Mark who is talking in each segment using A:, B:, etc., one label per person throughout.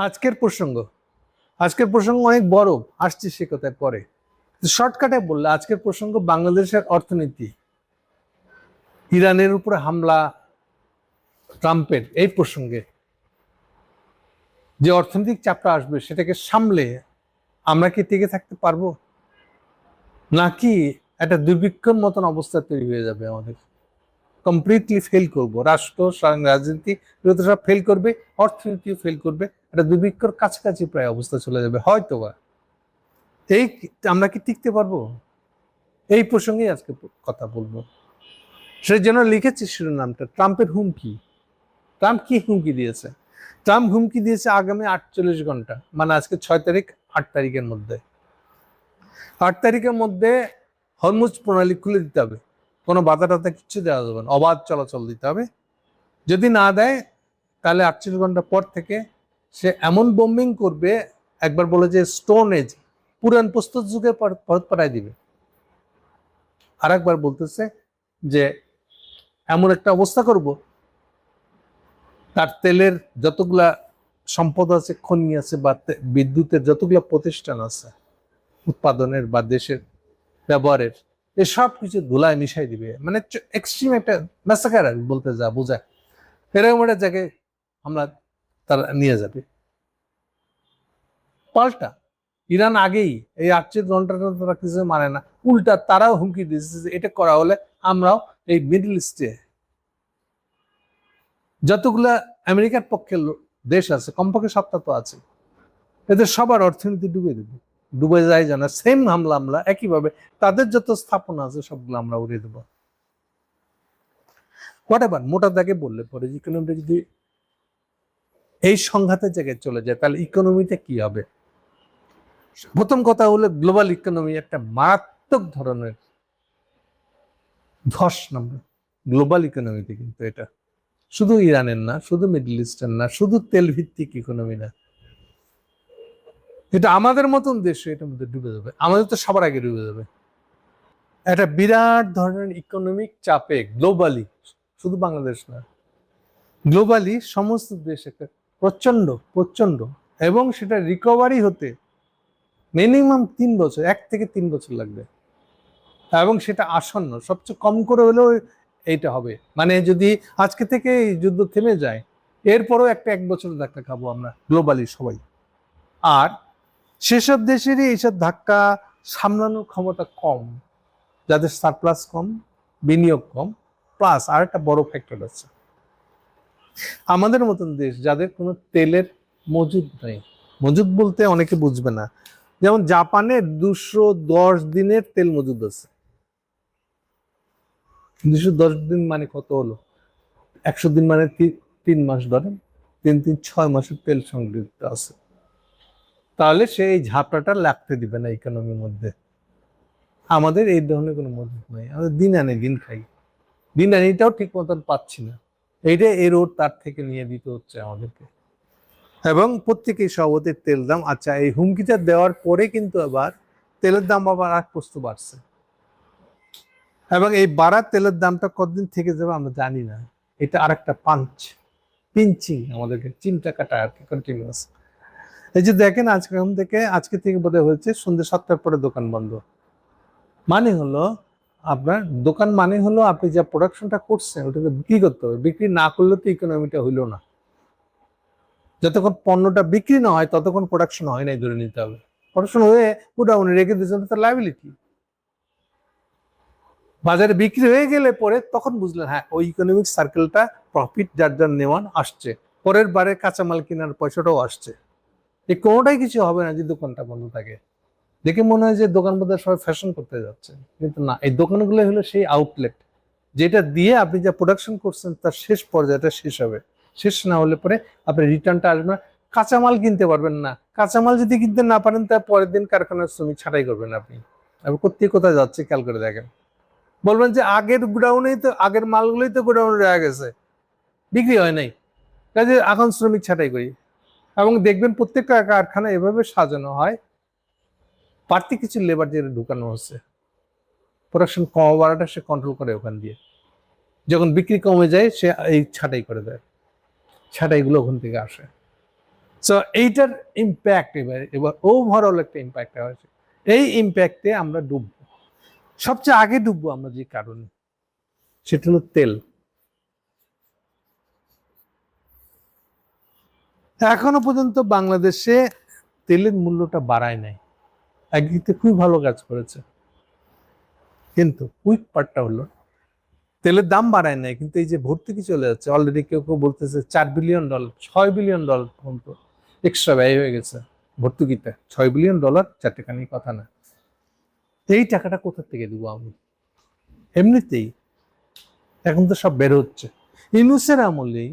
A: আজকের প্রসঙ্গ অনেক বড়, আসছে সে কথায় পরে। শর্টকাটে বললে আজকের প্রসঙ্গ বাংলাদেশের অর্থনীতি, ইরানের উপরে হামলা, ট্রাম্পের এই প্রসঙ্গে যে অর্থনৈতিক চাপটা আসবে সেটাকে সামলে আমরা কি টিকে থাকতে পারবো, নাকি একটা দুর্ভিক্ষর মতন অবস্থা তৈরি হয়ে যাবে, আমাদের কমপ্লিটলি ফেল করব, রাষ্ট্র রাজনীতি সব ফেল করবে, অর্থনীতিও ফেল করবে, একটা দুর্ভিক্ষর কাছাকাছি প্রায় অবস্থা চলে যাবে হয়তোবা। এই আমরা কি টিকতে পারবো? এই প্রসঙ্গেই আজকে কথা বলবো। সেই জন্য লিখেছি শিরোনামটা ট্রাম্পের হুমকি। ট্রাম্প কি হুমকি দিয়েছে? ট্রাম্প হুমকি দিয়েছে আগামী 48 ঘন্টা, মানে আজকে 6 তারিখ, 8 তারিখের মধ্যে 8 তারিখের মধ্যে হরমুজ প্রণালী খুলে দিতে হবে, কোনো বাধা টাধা কিচ্ছু দেওয়া যাবে না, অবাধ চলাচল দিতে হবে। যদি না দেয় তাহলে 48 ঘন্টা পর থেকে সে এমন বোম্বিং করবে, একবার বলে যে স্টোন এজ, পুরান প্রস্তর যুগে পরত পাঠায় দিবে। আর একবার বলতেছে যে এমন একটা অবস্থা করব, তার তেলের যতগুলা সম্পদ আছে, খনি আছে, বা বিদ্যুতের যতগুলা প্রতিষ্ঠান আছে উৎপাদনের বা দেশের ব্যবহারের, এসব কিছু ধুলায় মিশাই দিবে। মানে এক্সট্রিম একটা ম্যাসাকার বলতে যা বোঝায়, এরকম একটা জায়গায় আমরা তারা নিয়ে যাবে। পাল্টা ইরান আগেই এই 48 ঘন্টাটা তারা কিছু মানে না, উল্টা তারাও হুমকি দিয়েছে যে এটা করা হলে আমরাও এই মিডল ইস্টে যতগুলা আমেরিকার পক্ষের দেশ আছে, কমপক্ষে সপ্তাহ তো আছে, এদের সবার অর্থনীতি ডুবে যায় জানা। সেম হামলা আমরা একইভাবে তাদের যত স্থাপনা আছে সবগুলো আমরা উড়িয়ে দেবো। হোয়াটএভার, মোটা দাগে বললে পরে ইকোনমিটা যদি এই সংঘাতের জায়গায় চলে যায় তাহলে ইকোনমিতে কি হবে? প্রথম কথা হলো গ্লোবাল ইকোনমি একটা মারাত্মক ধরনের ধস নামবে গ্লোবাল ইকোনমিতে। কিন্তু এটা শুধু ইরানের না, শুধু মিডল ইস্টার্ন না, শুধু তেল ভিত্তিক ইকোনমি না, এটা আমাদের মতন দেশ এটার মধ্যে ডুবে যাবে। আমাদের তো সবার আগে ডুবে যাবে। একটা বিরাট ধরনের ইকোনমিক চাপে গ্লোবালি, শুধু বাংলাদেশ না, গ্লোবালি সমস্ত দেশ একটা প্রচন্ড প্রচন্ড, এবং সেটা রিকভারি হতে মিনিমাম 3 বছর, 1 থেকে 3 বছর লাগবে, এবং সেটা আসন্ন, সবচেয়ে কম করে হলেও এইটা হবে। মানে যদি আজকে থেকে এই যুদ্ধ থেমে যায়, এরপরও একটা 1 বছর ধাক্কা খাবো আমরা গ্লোবালি সবাই। আর সেসব দেশেরই এইসব ধাক্কা সামলানোর ক্ষমতা কম, যাদের সারপ্লাস কম, বিনিয়োগ কম, প্লাস আর একটা বড় ফ্যাক্টর আছে, আমাদের মতন দেশ যাদের কোনো তেলের মজুদ নেই। মজুদ বলতে অনেকে বুঝবে না, যেমন জাপানের 210 দিনের তেল মজুদ আছে। 210 দিন মানে কত হলো? 100 দিন মানে 3 মাস, ধরেন 3 মাসের তেল সংগৃহীত আছে। তাহলে সে এই ঝাপটাটা লাগতে দিবে না ইকোনমির মধ্যে। আমাদের এই ধরনের কোনো মজুদ নাই, আমাদের দিন আনে দিন খাই, দিন আনিটাও ঠিক মতন পাচ্ছি না। এইটা এর ওর তার থেকে নিয়ে দিতে হচ্ছে আমাদেরকে, এবং প্রত্যেকেই সভাপতির তেল দাম। আচ্ছা, এই হুমকিটা দেওয়ার পরে কিন্তু আবার তেলের দাম আবার এক প্রস্তুত বাড়ছে, এবং এই বাড়ার তেলের দামটা কতদিন থেকে যাবে আমরা জানি না। এটা আর একটা পিঞ্চিং আমাদেরকে চিমটা কাটা আর কি, কন্টিনিউয়াস। এই যে দেখেন আজকে থেকে বোধহয় হয়েছে সন্ধ্যে 7টার পরে দোকান বন্ধ। মানে হলো আপনার দোকান মানে হলো আপনি যা প্রোডাকশনটা করছেন ওটাকে বিক্রি করতে হবে, বিক্রি না করলে তো ইকোনমিটা হইলো না। যতক্ষণ পণ্যটা বিক্রি না হয় ততক্ষণ প্রোডাকশন হয় নাই ধরে নিতে হবে। প্রোডাকশন হয়ে গোডাউনে রেখে দিয়েছেন, তার লায়াবিলিটি। বাজারে বিক্রি হয়ে গেলে পরে তখন বুঝলেন হ্যাঁ ওই ইকোনমিক সার্কেলটা প্রফিট যার যার নেওয়ান আসছে, পরের বারে কাঁচামাল কেনার পয়সাটাও আসছে। এই কোনোটাই কিছু হবে না যে দোকানটা বন্ধ থাকে। দেখে মনে হয় যে দোকান বাজার সবাই ফ্যাশন করতে যাচ্ছে, কিন্তু না, এই দোকানগুলো হলো সেই আউটলেট যেটা দিয়ে আপনি যা প্রোডাকশন করছেন তার শেষ পর্যায়টা শেষ হবে। শেষ না হলে পরে আপনি রিটার্নটা আসবে না, কাঁচামাল কিনতে পারবেন না। কাঁচামাল যদি কিনতে না পারেন তার পরের দিন কারখানার শ্রমিক ছাঁটাই করবেন আপনি। কোথায় যাচ্ছে খেয়াল করে দেখেন, বলবেন যে আগের গোডাউনেই তো, আগের মালগুলোই তো গোডাউনে রয়ে গেছে, বিক্রি হয় নাই, কাজে এখন শ্রমিক ছাঁটাই করি। এবং দেখবেন প্রত্যেকটা কারখানা এভাবে সাজানো হয়, বাড়তি কিছু লেবার যেটা ঢুকানো হচ্ছে, প্রোডাকশন কম বাড়াটা সে কন্ট্রোল করে ওখান দিয়ে। যখন বিক্রি কমে যায় সে এই ছাঁটাই করে দেয়, ছাঁটাইগুলো ওখান থেকে আসে। সো এইটার ইম্প্যাক্ট এবার ওভারঅল একটা ইম্প্যাক্ট হয়েছে। এই ইম্প্যাক্টে আমরা ডুববো, সবচেয়ে আগে ডুববো আমরা যে কারণে, সেটা হলো তেল। এখনো পর্যন্ত বাংলাদেশে তেলের মূল্যটা বাড়ায় নাই, একদিকে খুবই ভালো কাজ করেছে, কিন্তু উইক পার্টটা হলো তেলের দাম বাড়ায় নাই, কিন্তু এই যে ভর্তুকি চলে যাচ্ছে, অলরেডি কেউ কেউ বলতেছে $4 বিলিয়ন, $6 বিলিয়ন পর্যন্ত এক্সট্রা ব্যয় হয়ে গেছে ভর্তুকিতে। $6 বিলিয়ন চারটেখানি কথা না। এই টাকাটা কোথা থেকে দিব আমি? এমনিতেই এখন তো সব বের হচ্ছে। ইউনূসের আমলেই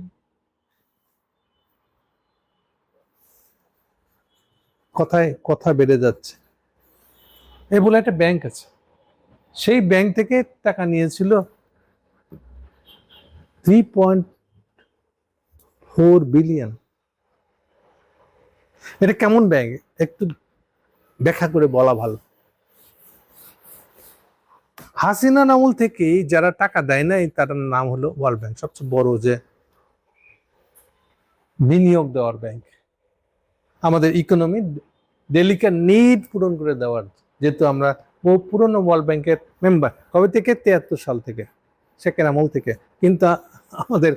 A: কথায় কথা বেড়ে যাচ্ছে। এই বলে একটা ব্যাংক আছে, সেই ব্যাংক থেকে টাকা নিয়েছিল $3.4 বিলিয়ন। এটা কেমন ব্যাংক একটু ব্যাখ্যা করে বলা ভালো। হাসিনার আমল থেকেই যারা টাকা দেয় নাই তার নাম হলো ওয়ার্ল্ড ব্যাংক, সবচেয়ে বড় যে বিনিয়োগ দেওয়ার ব্যাংক, আমাদের ইকোনমি ডেলিকার নিড পূরণ করে দেওয়ার। যেহেতু আমরা পুরনো ওয়ার্ল্ড ব্যাংকের মেম্বার, কবে থেকে? 73 সাল থেকে, শেখের আমল থেকে। কিন্তু আমাদের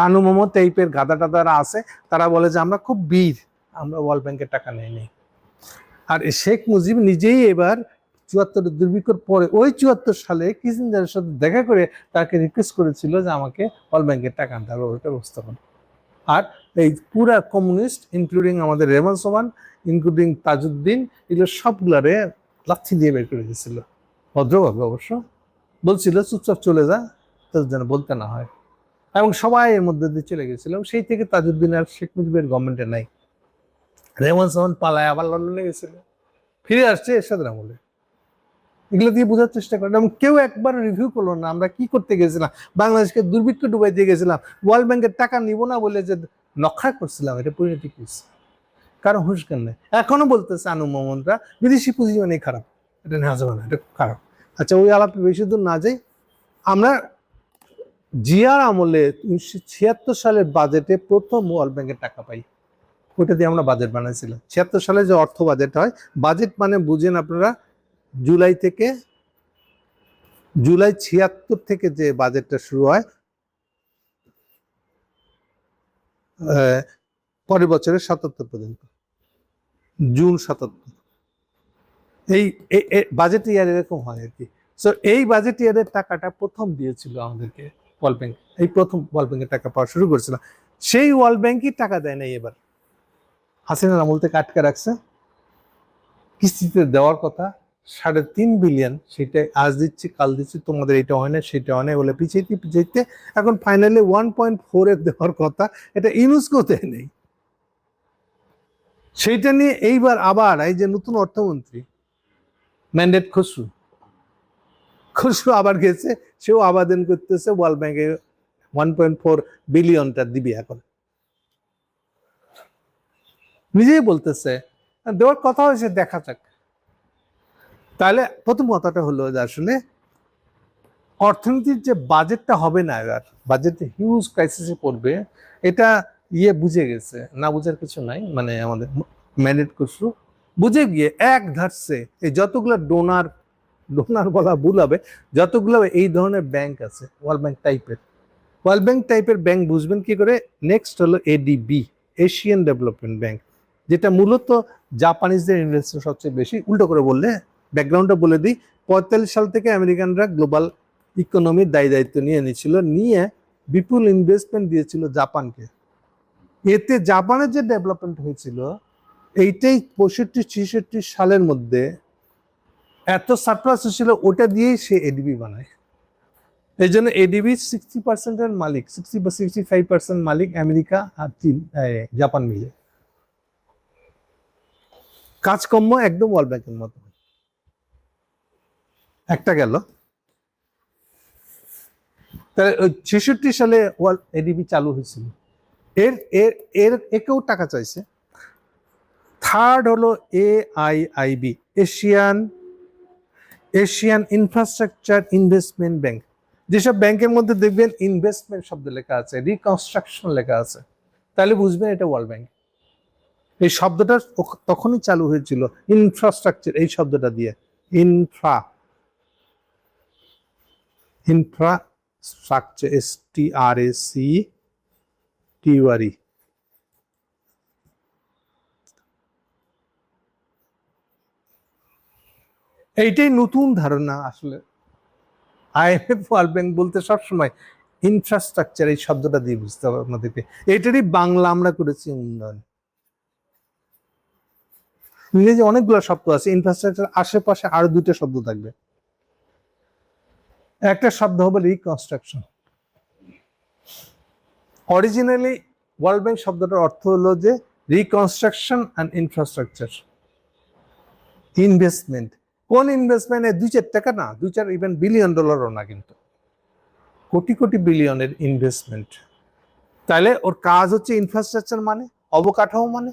A: আনুমম টাইপের গাদা টাদারা আছে, তারা বলে যে আমরা খুব বীর, আমরা ওয়ার্ল্ড ব্যাংকের টাকা নেইনি। আর শেখ মুজিব নিজেই এবার 74 দুর্ভিক্ষর পরে ওই 74 সালে কিসিঞ্জারের সাথে দেখা করে তাকে রিকোয়েস্ট করেছিল যে আমাকে ওয়ার্ল্ড ব্যাংকের টাকা আনতে হবে, ওইটা ব্যবস্থা করুন। আর এই পুরা কমিউনিস্ট ইনক্লুডিং আমাদের রেহমান সোমান, ইনক্লুডিং তাজউদ্দিন, এগুলো সবগুলারে লাথি দিয়ে বের করে দিয়েছিল, ভদ্রভাবে অবশ্য বলছিল চুপচাপ চলে যা, তাদের যেন বলতে না হয়। এবং সবাই এর মধ্যে দিয়ে চলে গেছিল। সেই থেকে তাজউদ্দিন আর শেখ মুজিবের গভর্নমেন্টে নাই। রেহমান সোমান পালায় আবার লন্ডনে গেছিল, ফিরে আসছে এরশাদের আমলে। এগুলো দিয়ে বোঝার চেষ্টা করেন, এবং কেউ একবার রিভিউ করলো না আমরা কি করতে গেছিলাম, বাংলাদেশকে দুর্ভিক্ষ ডুবাই দিয়ে গেছিলাম, ওয়ার্ল্ড ব্যাংকের টাকা নিব না বলে যে নকশা করছিলাম, এটা পরিণতি করছে কারণ হুঁশজ্ঞান নেই। এখনো বলতেছে আনু মোহাম্মদরা বিদেশি পুঁজি মানে খারাপ, এটা নেওয়া যাবে না, এটা খারাপ। আচ্ছা, ওই আলাপে বেশি দূর না যাই। আমরা জিয়ার আমলে 1976 সালের বাজেটে প্রথম ওয়ার্ল্ড ব্যাংকের টাকা পাই, ওইটা দিয়ে আমরা বাজেট বানাইছিলাম। 76 সালে যে অর্থ বাজেট হয়, বাজেট মানে বুঝেন আপনারা, জুলাই 76 থেকে যে বাজেটটা শুরু হয় পরের বছরের 77 পর্যন্ত, জুন 77, এই বাজেট ইয়ার এরকম হয় আর কি। সো এই বাজেট ইয়ারের টাকাটা প্রথম দিয়েছিল আমাদেরকে ওয়ার্ল্ড ব্যাংক, এই প্রথম ওয়ার্ল্ড ব্যাংকের টাকা পাওয়া শুরু করেছিল। সেই ওয়ার্ল্ড ব্যাংকই টাকা দেয় নাই, এবার হাসিনার আমল থেকে আটকে রাখছে। কিস্তিতে দেওয়ার কথা 3.5 বিলিয়ন, সেটা আজ দিচ্ছি কাল দিচ্ছি, তোমাদের এটা হয় না সেটা হয় না বলে পিছাইতে এখন ফাইনালি 1.4 দেওয়ার কথা, এটা ইউনেস্কো দেয় নেই। সেইটা নিয়ে এইবার আবার এই যে নতুন অর্থমন্ত্রী ম্যান্ডেট খসরু আবার গেছে, সেও আবেদন করতেছে ওয়ার্ল্ড ব্যাংকে 1.4 বিলিয়নটা দিবি। এখন নিজেই বলতেছে দেওয়ার কথা হয়েছে, দেখা যাক। তাহলে প্রথম কথাটা হলো যে আসলে অর্থনীতির যে বাজেটটা হবে না, এবার বাজেটে হিউজ ক্রাইসিসে পড়বে, এটা বুঝে গেছে, না বুঝার কিছু নাই। মানে আমাদের ম্যান্ডেট খসরু বুঝে গিয়ে এক ধারছে এই যতগুলো ডোনার বলা ভুল হবে, যতগুলো এই ধরনের ব্যাংক আছে ওয়ার্ল্ড ব্যাংক টাইপের ব্যাংক বুঝবেন কি করে। নেক্সট হলো এডিবি, এশিয়ান ডেভেলপমেন্ট ব্যাংক, যেটা মূলত জাপানিজদের ইনভেস্টমেন্ট সবচেয়ে বেশি। উল্টো করে বললে, ব্যাকগ্রাউন্ডটা বলে দিই, 45 সাল থেকে আমেরিকানরা গ্লোবাল ইকোনমির দায়িত্ব নিয়ে নিয়েছিল, নিয়ে বিপুল ইনভেস্টমেন্ট দিয়েছিল জাপানকে। এতে জাপানের যে ডেভেলপমেন্ট হয়েছিল, এইটাই 65-66 সালের মধ্যে এত সারপ্লাস ছিল, ওটা দিয়েই সে এডিবি বানায়। এই জন্য এডিবি 60% মালিক, 60 বা 65% মালিক আমেরিকা আর চীন, জাপান মিলে। কাজকর্ম একদম ওয়ার্ল্ড ব্যাংকের মতো। একটা গেল, তাহলে 66 সালে এডিবি চালু হয়েছিল, একেও টাকা চাইছে। থার্ড হলো AIIB, Asian infrastructure investment bank. যেসব ব্যাংকের মধ্যে দেখবেন ইনভেস্টমেন্ট শব্দ লেখা আছে, রিকনস্ট্রাকশন লেখা আছে, তাহলে বুঝবেন এটা ওয়ার্ল্ড ব্যাংক। এই শব্দটা তখনই চালু হয়েছিল ইনফ্রাস্ট্রাকচার এই শব্দটা দিয়ে। Infrastructure, STRACTURE। এইটাই নতুন ধারণা আসলে। IMF ওয়ার্ল্ড ব্যাংক বলতে সবসময় ইনফ্রাস্ট্রাকচার এই শব্দটা দিয়ে বুঝতে হবে আপনাদেরকে। এটারই বাংলা আমরা করেছি উন্নয়ন। ইংরেজি অনেকগুলো শব্দ আছে, ইনফ্রাস্ট্রাকচার আশেপাশে আরো দুটো শব্দ থাকবে। একটা শব্দ হবে রিকনস্ট্রাকশন। অরিজিনালি ওয়ার্ল্ড ব্যাংক শব্দটার অর্থ হলো যে রিকনস্ট্রাকশন অ্যান্ড ইনফ্রাস্ট্রাকচার, ইনভেস্টমেন্ট। কোন ইনভেস্টমেন্ট? 2-4 টাকা না, 2-4 ইভেন বিলিয়ন ডলারও না, কিন্তু কোটি কোটি বিলিয়নের ইনভেস্টমেন্ট। তাহলে ওর কাজ হচ্ছে ইনফ্রাস্ট্রাকচার মানে অবকাঠামো, মানে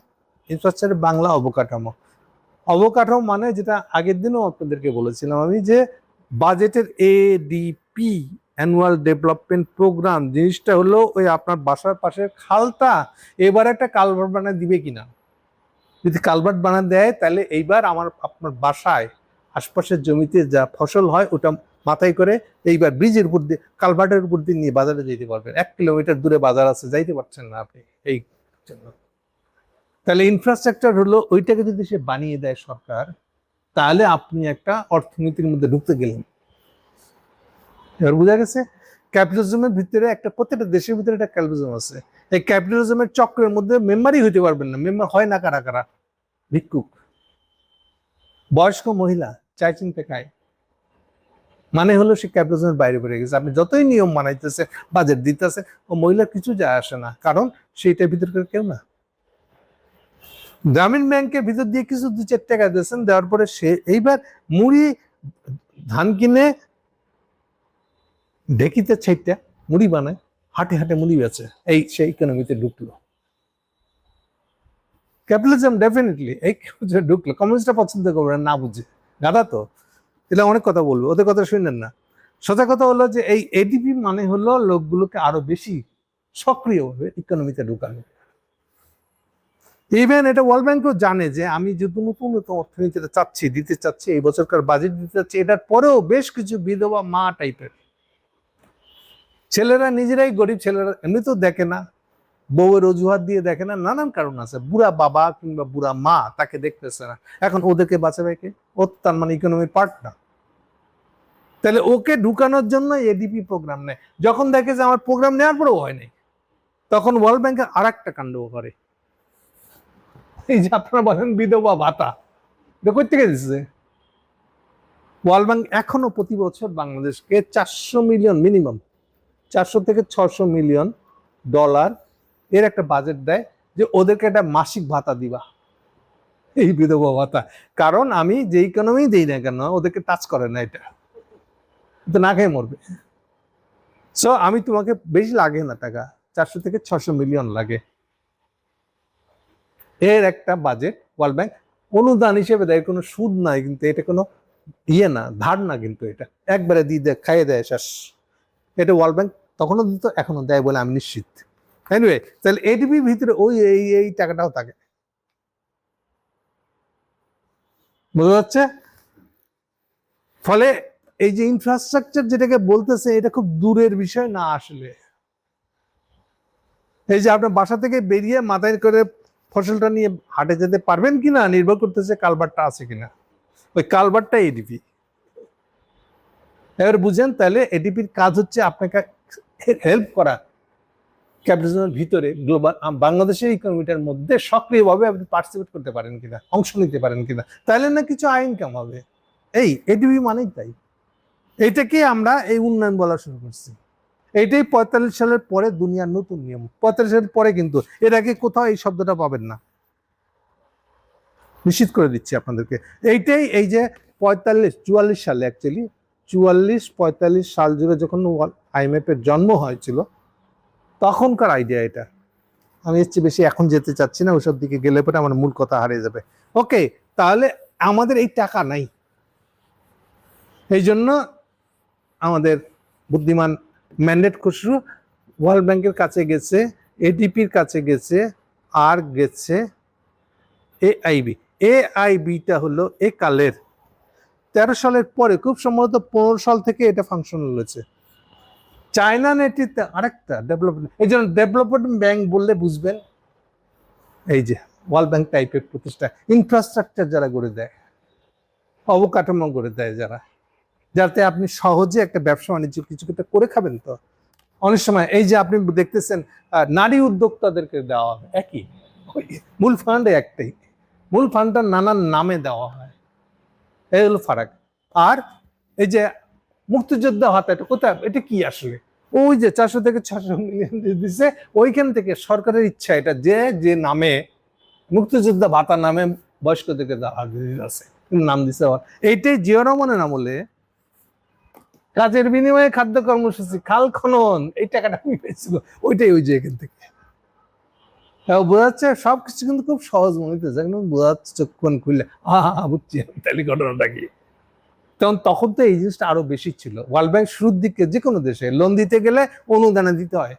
A: ইনফ্রাস্ট্রাকচার বাংলা অবকাঠামো। অবকাঠামো মানে যেটা আগের দিনও আপনাদেরকে বলেছিলাম আমি, যে বাজেটের ADP অ্যানুয়াল ডেভেলপমেন্ট প্রোগ্রাম জিনিসটা হলো ওই আপনার বাসার পাশের খালটা এবার একটা কালভার্ট বানায় দিবে কিনা। যদি কালভার্ট বানা দেয় তাহলে এইবার আপনার বাসায় আশপাশের জমিতে যা ফসল হয় ওটা মাথায় করে এইবার ব্রিজের উপর দিয়ে, কালভার্টের উপর দিয়ে নিয়ে বাজারে যেতে পারবেন। 1 কিলোমিটার দূরে বাজার আছে, যাইতে পারছেন না আপনি এই জন্য। তাহলে ইনফ্রাস্ট্রাকচার হলো ওইটাকে যদি সে বানিয়ে দেয় সরকার, তাহলে আপনি একটা অর্থনীতির মধ্যে ঢুকতে গেলেন। এবার বোঝা গেছে ক্যাপিটালিজমের ভিতরে একটা, প্রত্যেকটা দেশের ভিতরে একটা ক্যাপিটালিজম আছে। এই ক্যাপিটালিজমের চক্রের মধ্যে মেম্বারই হইতে পারবেন না। মেম্বার হয় না কারা কারা? ভিক্ষুক, বয়স্ক মহিলা, চায় চিনতে খায়, মানে হলো সে ক্যাপিটালিজমের বাইরে বেড়ে গেছে। আপনি যতই নিয়ম বানাইতেছে, বাজেট দিতেছে, ও মহিলার কিছু যায় আসে না, কারণ সেইটার ভিতরকার কেউ না। গ্রামীণ ব্যাংকের ভিতর দিয়ে কিছু 2-4 টাকা দিয়েছেন, দেওয়ার পরে সে এইবার মুড়ি ধান কিনে ঢেকিতে ছাইটা মুড়ি বানায়, হাটে হাটে মুড়ি বেচে, এই সেই ইকোনমিতে ঢুকলো ক্যাপিটালিজম। ডেফিনেটলি এই ঢুকলো। কমিউনিস্টরা পছন্দ করবে না বুঝে, গাদা তো, এটা অনেক কথা বলবে, ওদের কথা শুনেন না। সোজা কথা হলো যে এই ADP মানে হলো লোকগুলোকে আরো বেশি সক্রিয়ভাবে ইকোনমিতে ঢুকানো। ইভেন এটা ওয়ার্ল্ড ব্যাংকও জানে যে আমি যদি নতুন নতুন অর্থনীতিটা চাচ্ছি, দিতে চাচ্ছি, এই বছরকার বাজেট দিতে চাচ্ছি, এটার পরেও বেশ কিছু বিধবা মা টাইপের ছেলেরা, নিজেরাই গরিব ছেলেরা, এমনি তো দেখে না, বউয়ের অজুহাত দিয়ে দেখে না, নানান কারণ আছে, বুড়া বাবা কিংবা বুড়া মা তাকে দেখতেছে না, এখন ওদেরকে বাঁচাবে কে? ও তার মানে ইকোনমির পার্ট না। তাহলে ওকে ঢুকানোর জন্য ADP প্রোগ্রাম নেয়। যখন দেখে যে আমার প্রোগ্রাম নেওয়ার পরেও হয় নাই, তখন ওয়ার্ল্ড ব্যাংকের আর একটা কাণ্ড করে, এই যে আপনারা বলেন বিধবা ভাতা, কই থেকে দিচ্ছে ওয়ার্ল্ড ব্যাংক? এখনো প্রতি বছর বাংলাদেশকে 400 মিলিয়ন, মিনিমাম 400 থেকে 600 মিলিয়ন ডলার এর একটা বাজেট দেয়, যে ওদেরকে একটা মাসিক ভাতা দিবা, এই বিধবা ভাতা। কারণ আমি যে ইকোনমি দিই না কেন, ওদেরকে টাচ করে না, এটা তো না খেয়ে মরবে। সো আমি তোমাকে বেশি লাগে না টাকা, 400 থেকে 600 মিলিয়ন লাগে, এর একটা বাজেট ওয়ার্ল্ড ব্যাংক অনুদান হিসেবে দেয়। কোনো সুদ নাই কিন্তু, এটা কোনো ইয়ে না, ধার না, কিন্তু এটা একবারে দিয়ে দেয়, খাইয়ে দেয় শেষ। এটা ওয়ার্ল্ড ব্যাংক তখনও দিত, এখনো দেয় বলে আমি নিশ্চিত। এনিওয়ে, তাহলে ADPর ভিতরে ওই এই টাকাটাও থাকে, বোঝা যাচ্ছে? ফলে এই যে ইনফ্রাস্ট্রাকচার যেটাকে বলতেছে, এটা খুব দূরের বিষয় না আসলে। এই যে আপনার বাসা থেকে বেরিয়ে মাথায় করে ফসলটা নিয়ে হাটে যেতে পারবেন কিনা নির্ভর করতেছে কালভার্টটা আছে কিনা। ওই কালভার্টটা ADP। এবার বুঝেন, তাহলে ADPর কাজ হচ্ছে আপনাকে হেল্প করা ক্যাপিটালিজমের ভিতরে গ্লোবাল বাংলাদেশের ইকোনমিটার মধ্যে সক্রিয়ভাবে আপনি পার্টিসিপেট করতে পারেন কিনা, অংশ নিতে পারেন কিনা, তাহলে না কিছু ইনকাম হবে। এই ADP মানেই তাই। এইটাকে আমরা এই উন্নয়ন বলা শুরু করছি। এইটাই 45 সালের পরে দুনিয়ার নতুন নিয়ম। 45 সালের পরে, কিন্তু এর আগে কোথাও এই শব্দটা পাবেন না, নিশ্চিত করে দিচ্ছি আপনাদেরকে। এইটাই এই যে 44 সালে, অ্যাকচুয়ালি 44-45 সাল জুড়ে যখন IMF এর জন্ম হয়েছিল, তখনকার আইডিয়া এটা। আমি এর চেয়ে বেশি এখন যেতে চাচ্ছি না, ওইসব দিকে গেলে পরে আমার মূল কথা হারিয়ে যাবে। ওকে, তাহলে আমাদের এই টাকা নাই, এই জন্য আমাদের বুদ্ধিমান ম্যান্ডেট খুসরু ওয়ার্ল্ড ব্যাংকের কাছে গেছে, ADPর কাছে গেছে, আর গেছে AIB, AIBটা হলো এ কালের 13 সালের পরে, খুব সম্ভবত 15 সাল থেকে এটা ফাংশনাল হয়েছে। চায়না নেটিতে আরেকটা ডেভেলপমেন্ট, এই জন্য ডেভেলপমেন্ট ব্যাংক বললে বুঝবেন এই যে ওয়ার্ল্ড ব্যাংক টাইপের প্রতিষ্ঠান, ইনফ্রাস্ট্রাকচার যারা গড়ে দেয়, অবকাঠামো গড়ে দেয় যারা, যাতে আপনি সহজে একটা ব্যবসা বাণিজ্য কিছু একটা করে খাবেন। তো অনেক সময় এই যে আপনি দেখতেছেন নারী উদ্যোক্তাদেরকে দেওয়া হবে, একই মূল ফান্ড একটাই, মূল ফান্ডটা নানান নামে দেওয়া হয়, এই হলো ফারাক। আর এই যে মুক্তিযোদ্ধা ভাতা, এটা কোথায়, এটা কি আসলে? ওই যে 400 থেকে 600 মিলিয়ন দিচ্ছে, ওইখান থেকে সরকারের ইচ্ছা এটা যে নামে মুক্তিযোদ্ধা ভাতা নামে বয়স্কদেরকে আছে, নাম দিচ্ছে। এইটাই জিয়া রহমানের আমলে কাজের বিনিময়ে খাদ্য কর্মসূচি, খাল খনন, এই টাকাটা আমি পেয়েছিল, ওইটাই ওই যে এখান থেকে। বোঝা যাচ্ছে সবকিছু কিন্তু খুব সহজ মনে হইতেছে, বোঝা যাচ্ছে চক্ষুন খুললে বুঝছি তাহলে ঘটনাটা কি। তখন তো এই জিনিসটা আরো বেশি ছিল। ওয়ার্ল্ড ব্যাংক শুরুর দিকে যে কোনো দেশে লোন দিতে গেলে অনুদানে দিতে হয়,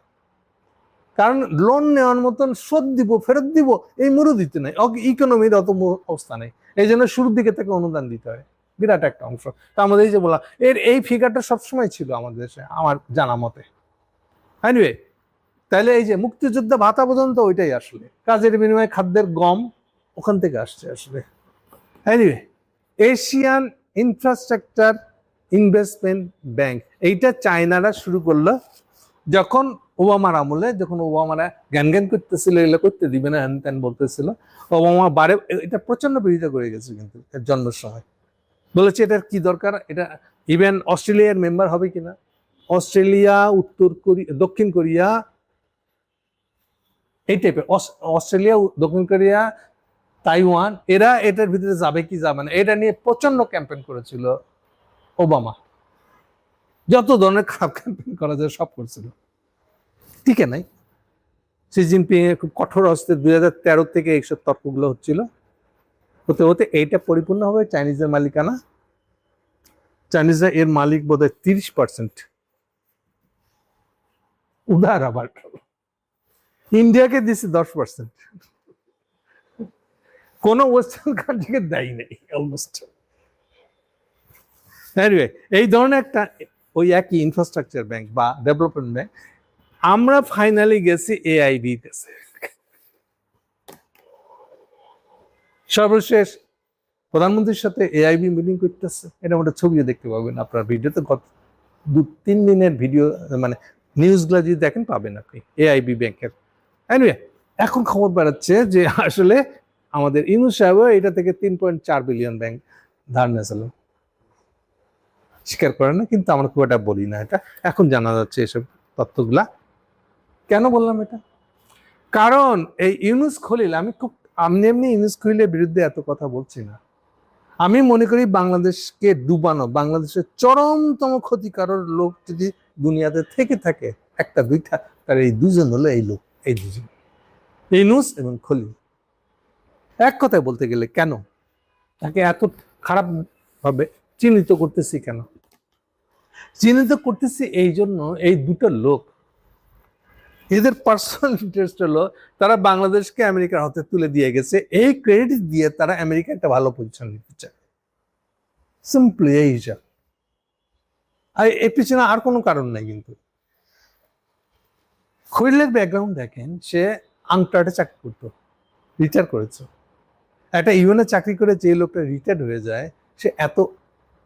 A: কারণ লোন নেওয়ার মতন শোধ দিব ফেরত দিব এই মুরুদিতে নাই, ইকোনমির অত অবস্থা নেই, এই জন্য শুরুর দিকে থেকে অনুদান দিতে হয়, বিরাট একটা অংশ। তার মধ্যে এই যে বলা, এই ফিগারটা সবসময় ছিল আমাদের দেশে আমার জানা মতে। এনিওয়ে, তাহলে এই যে মুক্তিযোদ্ধা ভাতা পর্যন্ত ওইটাই আসলে কাজের বিনিময়ে খাদ্যের গম ওখান থেকে আসছে আসলে। Anyway, Asian infrastructure investment bank, এইটা চায়নারা শুরু করলো যখন ওবামার আমলে, যখন ওবামারা জ্ঞান করতেছিল, এগুলো করতে দিবে না হ্যান ত্যান বলতেছিল, ওবামা বারে এটা প্রচন্ড বিরোধিতা করে গেছে, কিন্তু এর জন্মের সময় বলেছে এটার কি দরকার, এটা ইভেন অস্ট্রেলিয়ার মেম্বার হবে কিনা, অস্ট্রেলিয়া, উত্তর কোরিয়া, দক্ষিণ কোরিয়া, এই টাইপের, অস্ট্রেলিয়া, দক্ষিণ কোরিয়া, তাইওয়ান, এরা এটার ভিতরে যাবে কি যাবে না, এটা নিয়ে প্রচন্ড ক্যাম্পেইন করেছিল ওবামা, যত ধরনের খারাপ ক্যাম্পেইন করা যায় সব করছিল, ঠিক নাই। শি জিনপিং খুব কঠোর হস্তে 2013 থেকে এইসব তর্কগুলো হচ্ছিল, হতে হতে এইটা পরিপূর্ণ হবে চাইনিজের মালিকানা। চাইনিজরা এর মালিক বোধহয় 30%, উদার আবার ইন্ডিয়াকে দিচ্ছে 10%, কোন ওয়েস্টার্ন কান্ট্রিকে দেয় নেই অলমোস্ট। এনিওয়ে, এই ধরনের একটা ওই একই ইনফ্রাস্ট্রাকচার ব্যাংক বা ডেভেলপমেন্ট ব্যাংক, আমরা ফাইনালি গেছি AIB কাছে। সর্বশেষ প্রধানমন্ত্রীর সাথে AIB মিটিং করতেছে, এটা একটা ছবিও দেখতে পাবেন আপনার ভিডিওতে, গত 2-3 দিনের ভিডিও, মানে নিউজগুলো যদি দেখেন পাবেন আপনি AIB ব্যাংকের। এনিওয়ে, এখন খবর বেড়াচ্ছে যে আসলে আমাদের ইউনূস সাহেব এটা থেকে 3.4 বিলিয়ন ব্যাংক ধার নিয়েছিল, স্বীকার করে না, কিন্তু আমরা খুব একটা বলি না এটা, এখন জানা যাচ্ছে এসব তথ্যগুলা। কেন বললাম এটা? কারণ এই ইউনূস খলিল, আমি খুব এমনি ইউনূস খলিলের বিরুদ্ধে এত কথা বলছি না, আমি মনে করি বাংলাদেশকে ডুবানো, বাংলাদেশের চরমতম ক্ষতিকারক লোক যদি দুনিয়াতে থেকে থাকে একটা দুইটা, তার এই দুজন হলো এই লোক, এই দুজন, ইউনূস এবং খলিল। এক কথায় বলতে গেলে কেন তাকে এত খারাপ ভাবে চিহ্নিত করতেছি, কেন চিহ্নিত করতেছি? এই জন্য এই দুটো লোক, এদের পার্সোনাল ইন্টারেস্ট হলো তারা বাংলাদেশকে আমেরিকার হাতে তুলে দিয়ে গেছে, এই ক্রেডিট দিয়ে তারা আমেরিকা একটা ভালো পজিশন নিতে চায়, সিম্পলি এই হিসাব, আর এর পিছনে আর কোনো কারণ নাই। কিন্তু খলিলের ব্যাকগ্রাউন্ড দেখেন, সে আনক্লার্ডে চাকরি করতো, রিটায়ার করেছে, একটা ইউএনএ চাকরি করে যে লোকটা রিটায়ার্ড হয়ে যায়, সে এত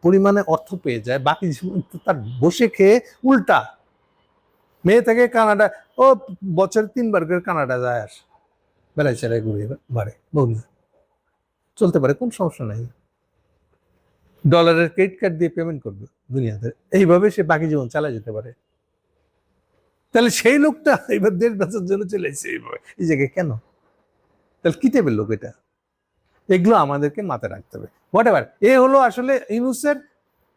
A: পরিমাণে অর্থ পেয়ে যায়, বাকি জীবন তার বসে খেয়ে উল্টা মেয়ে থেকে কানাডা, ও বছরে 3 বার করে কানাডা যায়, আসে, বেড়াই চেড়াই ঘুরে বাড়ে, বহু চলতে পারে, কোন সমস্যা নাই, ডলারের ক্রেডিট কার্ড দিয়ে পেমেন্ট করবে দুনিয়াতে, এইভাবে সে বাকি জীবন চালা যেতে পারে। তাহলে সেই লোকটা এবার দেশ বাঁচার জন্য চলে এসেছে এইভাবে এই জায়গায় কেন? তাহলে কি টাইপের লোক এটা? এগুলো আমাদেরকে মাথায় রাখতে হবে। হোয়াট এভার, এ হলো আসলে ইউনূসের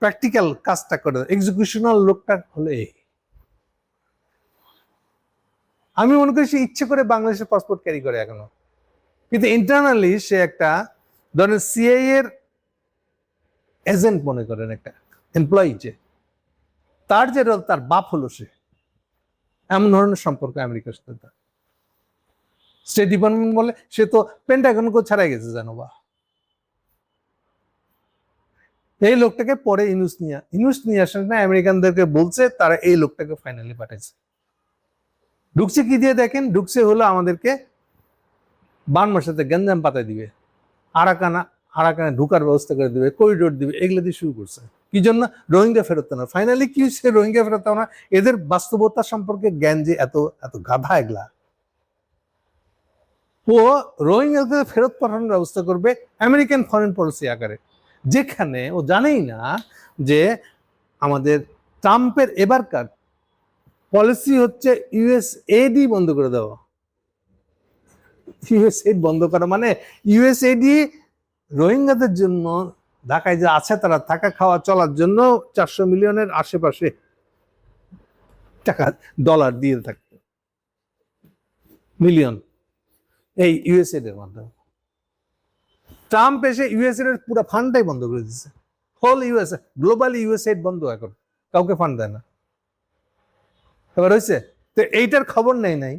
A: প্র্যাকটিক্যাল কাজটা করে, এক্সিকিউশনাল লোকটা হলো এই। আমি মনে করি সে ইচ্ছে করে বাংলাদেশের পাসপোর্ট ক্যারি করে এখনো, কিন্তু ইন্টারনালি সে একটা ধরেন সিআইএ এর এজেন্ট মনে করেন, একটা এমপ্লয়ি, যে তার যে তার বাপ হলো সে, এমন ধরনের সম্পর্ক আমেরিকার সাথে। স্টেট ডিপার্টমেন্ট বলে সে তো পেন্টাগনকে ছাড়াই গেছে জানো বা। এই লোকটাকে পরে ইনুস নিয়ে আসেন না, আমেরিকানদেরকে বলছে, তারা এই লোকটাকে ফাইনালি পাঠাইছে। ঢুকছে কি দিয়ে দেখেন, ঢুকছে হলো আমাদেরকে বার্মার সাথে গঞ্জাম পাতায় দিবে, আরাকানে ঢুকার ব্যবস্থা করে দিবে, করিডোর দিবে, এগুলো দিয়ে শুরু করছে। কি জন্য? রোহিঙ্গা ফেরত না। ফাইনালি কি হচ্ছে? রোহিঙ্গা ফেরত না। এদের বাস্তবতা সম্পর্কে জ্ঞান যে এত এত গাধা এগুলা। ও রোহিঙ্গাদের ফেরত পাঠানোর ব্যবস্থা করবে আমেরিকান ফরেন পলিসি আকারে, যেখানে ও জানেই না যে আমাদের ট্রাম্পের এবারকার পলিসি হচ্ছে ইউএসএডি বন্ধ করে দেওয়া। ইউএসএড বন্ধ করা মানে ইউএসএডি রোহিঙ্গাদের জন্য ঢাকায় যে আছে তারা থাকা খাওয়া চলার জন্য 400 মিলিয়নের আশেপাশে টাকা ডলার দিয়ে থাকবে, মিলিয়ন, এই ইউএসএড এর মাধ্যমে। ট্রাম্প এসে ইউএসএড এর পুরো ফান্ডটাই বন্ধ করে দিচ্ছে। হোল ইউএসএ, গ্লোবালি ইউএসএড বন্ধ, এখন কাউকে ফান্ড দেয় না। এবার হয়েছে তো এইটার খবর নাই।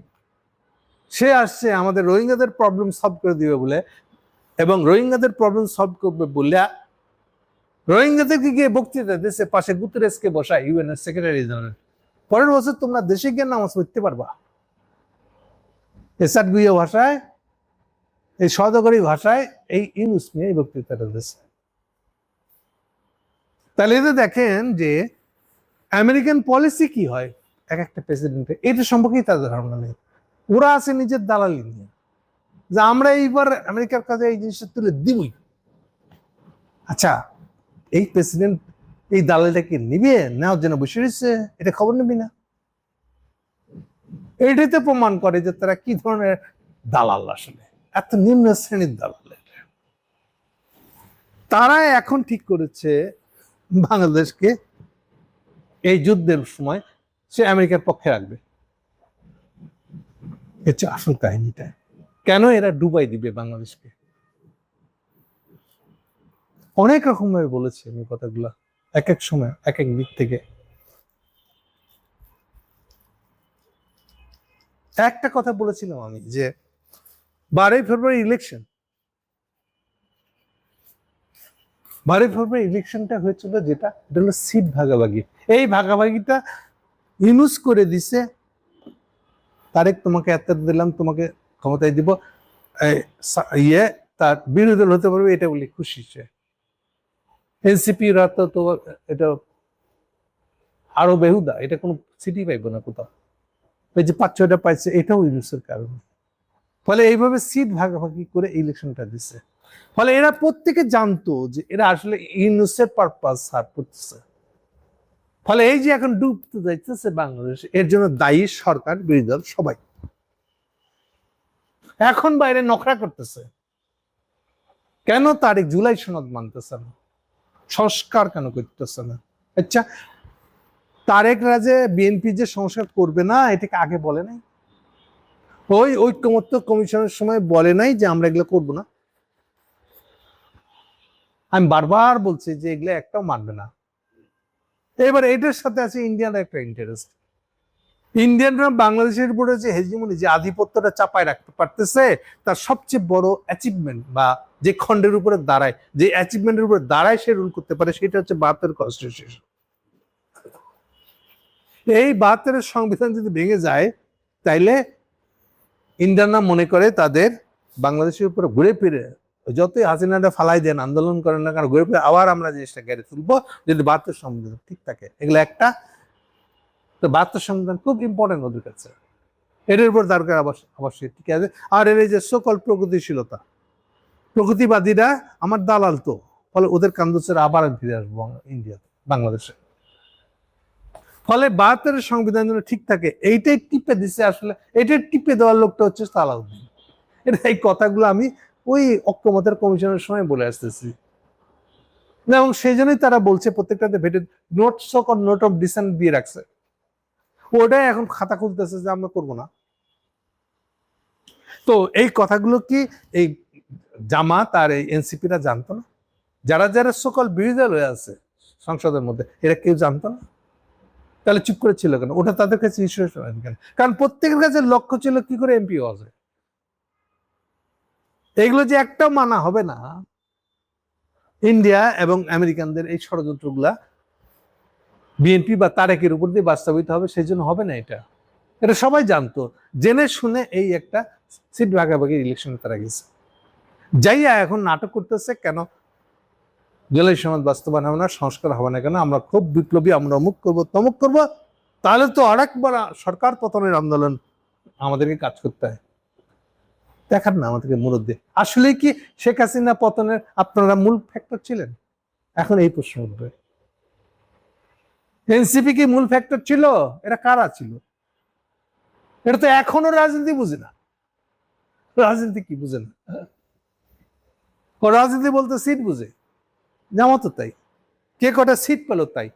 A: সে আসছে আমাদের রোহিঙ্গাদের প্রবলেম সলভ করে দিবে বলে, এবং রোহিঙ্গাদের প্রবলেম সলভ করবে বলে রোহিঙ্গাদেরকে গিয়ে বক্তৃতা দেশে পাশে গুতেরেসকে বসায়, ইউএন এর সেক্রেটারি জেনারেল। পরের বছর তোমরা দেশে গিয়ে নামাজ পড়তে পারবা। এসাদ গুইয়া ভাষায়, এই সদগরী ভাষায় এই ইউনুস নিয়ে এই বক্তৃতাটা দিচ্ছে। তাহলে এতে দেখেন যে আমেরিকান পলিসি কি হয় এক একটা প্রেসিডেন্টের, এটা সম্পর্কেই তাদের ধারণা নেই। ওরা আছে নিজের দালালি নিয়ে, যে আমরা এইবার আমেরিকার কাছে এই জিনিসটা তুলে দিবই। আচ্ছা, এই প্রেসিডেন্ট এই দালালিটাকে নিবে, নেওয়ার জন্য বসে রয়েছে, এটা খবর নেবি না? এটাতে প্রমাণ করে যে তারা কি ধরনের দালাল, আসলে এত নিম্ন শ্রেণীর দালাল। তারা এখন ঠিক করেছে বাংলাদেশকে এই যুদ্ধের সময় সে আমেরিকার পক্ষে রাখবে। হচ্ছে আসল কাহিনীটা। কেন এরা ডুবাই দিবে বাংলাদেশকে? অনেক রকম ভাবে বলেছি আমি কথাগুলা, এক এক সময় এক এক দিক থেকে। একটা কথা বলেছিলাম আমি যে 12ই ফেব্রুয়ারি ইলেকশন, 12ই ফেব্রুয়ারি ইলেকশনটা হয়েছিল যেটা, এটা হলো সিট ভাগাভাগি। এই ভাগাভাগিটা ইউনুস করে দিছে, তারেক তোমাকে এত দিলাম, তোমাকে ক্ষমতায় দিব, তার বিরোধী দল হতে পারবে, এটা বলি খুশি সে। এনসিপি রাত তো এটা আরো বেহুদা, এটা কোনো সিটি পাইব না কোথাও। এই যে 5-6টা পাইছে, এটাও ইউনুসের কারণে। ফলে এইভাবে সিট ভাগাভাগি করে ইলেকশনটা দিচ্ছে। ফলে এরা প্রত্যেকে জানতো যে এরা আসলে ইউনুসের পারপাস সার্ভ করতেছে। ফলে এই যে এখন ডুবতে যাইতেছে বাংলাদেশ, এর জন্য দায়ী সরকার, বিরোধী দল, সবাই। এখন বাইরে নখরা করতেছে কেন তারিখ জুলাই সনদ মানতেছে না, সংস্কার কেন করতেছে না? আচ্ছা, তারেক রাজে বিএনপি যে সংস্কার করবে না, এটাকে আগে বলে নাই? ওই ঐক্যমত্য কমিশনের সময় বলে নাই যে আমরা এগুলো করবো না? আমি বারবার বলছি যে এগুলো একটাও মানবে না। এবার এটার সাথে আছে ইন্ডিয়ার একটা ইন্টারেস্ট। ইন্ডিয়ানরা বাংলাদেশের উপরে যে হেজিমনি, যে আধিপত্যটা চাপায় রাখতে পারতেছে, তার সবচেয়ে বড় অ্যাচিভমেন্ট বা যে খণ্ডের উপরে দাঁড়ায়, যে অ্যাচিভমেন্টের উপরে দাঁড়ায় সে রুল করতে পারে, সেটা হচ্ছে 72 কনস্টিটিউশন। এই 72 সংবিধান যদি ভেঙে যায়, তাইলে ইন্ডিয়ানরা মনে করে তাদের বাংলাদেশের উপরে ঘুরে ফিরে, যতই হাসিনাটা ফালাই দেন, আন্দোলন করেন না কারণ, ঘুরে ফিরে আবার আমরা জিনিসটা গেড়ে তুলবো যদি 72 সংবিধান ঠিক থাকে। এগুলো একটা তো 72 সংবিধান খুব ইম্পর্টেন্ট ওদের কাছে, এটার উপর দরকার অবশ্যই ঠিক আছে। আর এর যে সকল প্রগতিশীলতা, প্রগতিবাদীরা আমার দালাল তো, ফলে ওদের কান্দুচের আবার ফিরে আসবো ইন্ডিয়াতে, বাংলাদেশে। ফলে 72 সংবিধান যেন ঠিক থাকে, এইটাই টিপে দিচ্ছে। আসলে এটাই টিপে দেওয়ার লোকটা হচ্ছে সালাউদ্দিন। এই কথাগুলো আমি ওই ঐক্যমতের কমিশনের সময় বলে আসতেছি, এবং সেই জন্যই তারা বলছে প্রত্যেকটাতে ভেটে নোট অফ ডিসেন্ট দিয়ে রাখছে। ওটাই এখন খাতা খুলতেছে যে আমরা করবো না। তো এই কথাগুলো কি এই জামাত আর এই এনসিপিরা জানতো না? যারা যারা সকল বিরোধী দল হয়ে আছে সংসদের মধ্যে, এরা কেউ জানতো না? তাহলে চুপ করে ছিল কেন? ওটা তাদের কাছে ইস্যু কেন? কারণ প্রত্যেকের কাছে লক্ষ্য ছিল কি করে এমপি হওয়া যায়। এগুলো যে একটাও মানা হবে না, ইন্ডিয়া এবং আমেরিকানদের এই ষড়যন্ত্রগুলা বিএনপি বা তারেকের উপর দিয়ে বাস্তবায়িত হবে, সেই জন্য হবে না। এটা এটা সবাই জানতো, জেনে শুনে এই একটা সিট ভাগাভাগি ইলেকশনে তারা গেছে। যাইয়া এখন নাটক করতেছে, কেন জুলাই সমাজ বাস্তবায়ন হবে না, সংস্কার হবে না কেন, আমরা খুব বিপ্লবী, আমরা অমুক করবো তমুক করবো। তাহলে তো আরেকবার সরকার পতনের আন্দোলন আমাদেরকে কাজ করতে হয়। দেখার না আমাদেরকে মুরব্বী, আসলে কি শেখ হাসিনা পতনের আপনারা মূল ফ্যাক্টর ছিলেন? এখন এই প্রশ্ন উঠবে, এনসিপি কি মূল ফ্যাক্টর ছিল? এটা কারা ছিল? এটা তো এখনো রাজনীতি বুঝে না। রাজনীতি কি বুঝে না? রাজনীতি বলতে সিট বুঝে, জামাতও তাই, কে কটা সিট পেল তাই।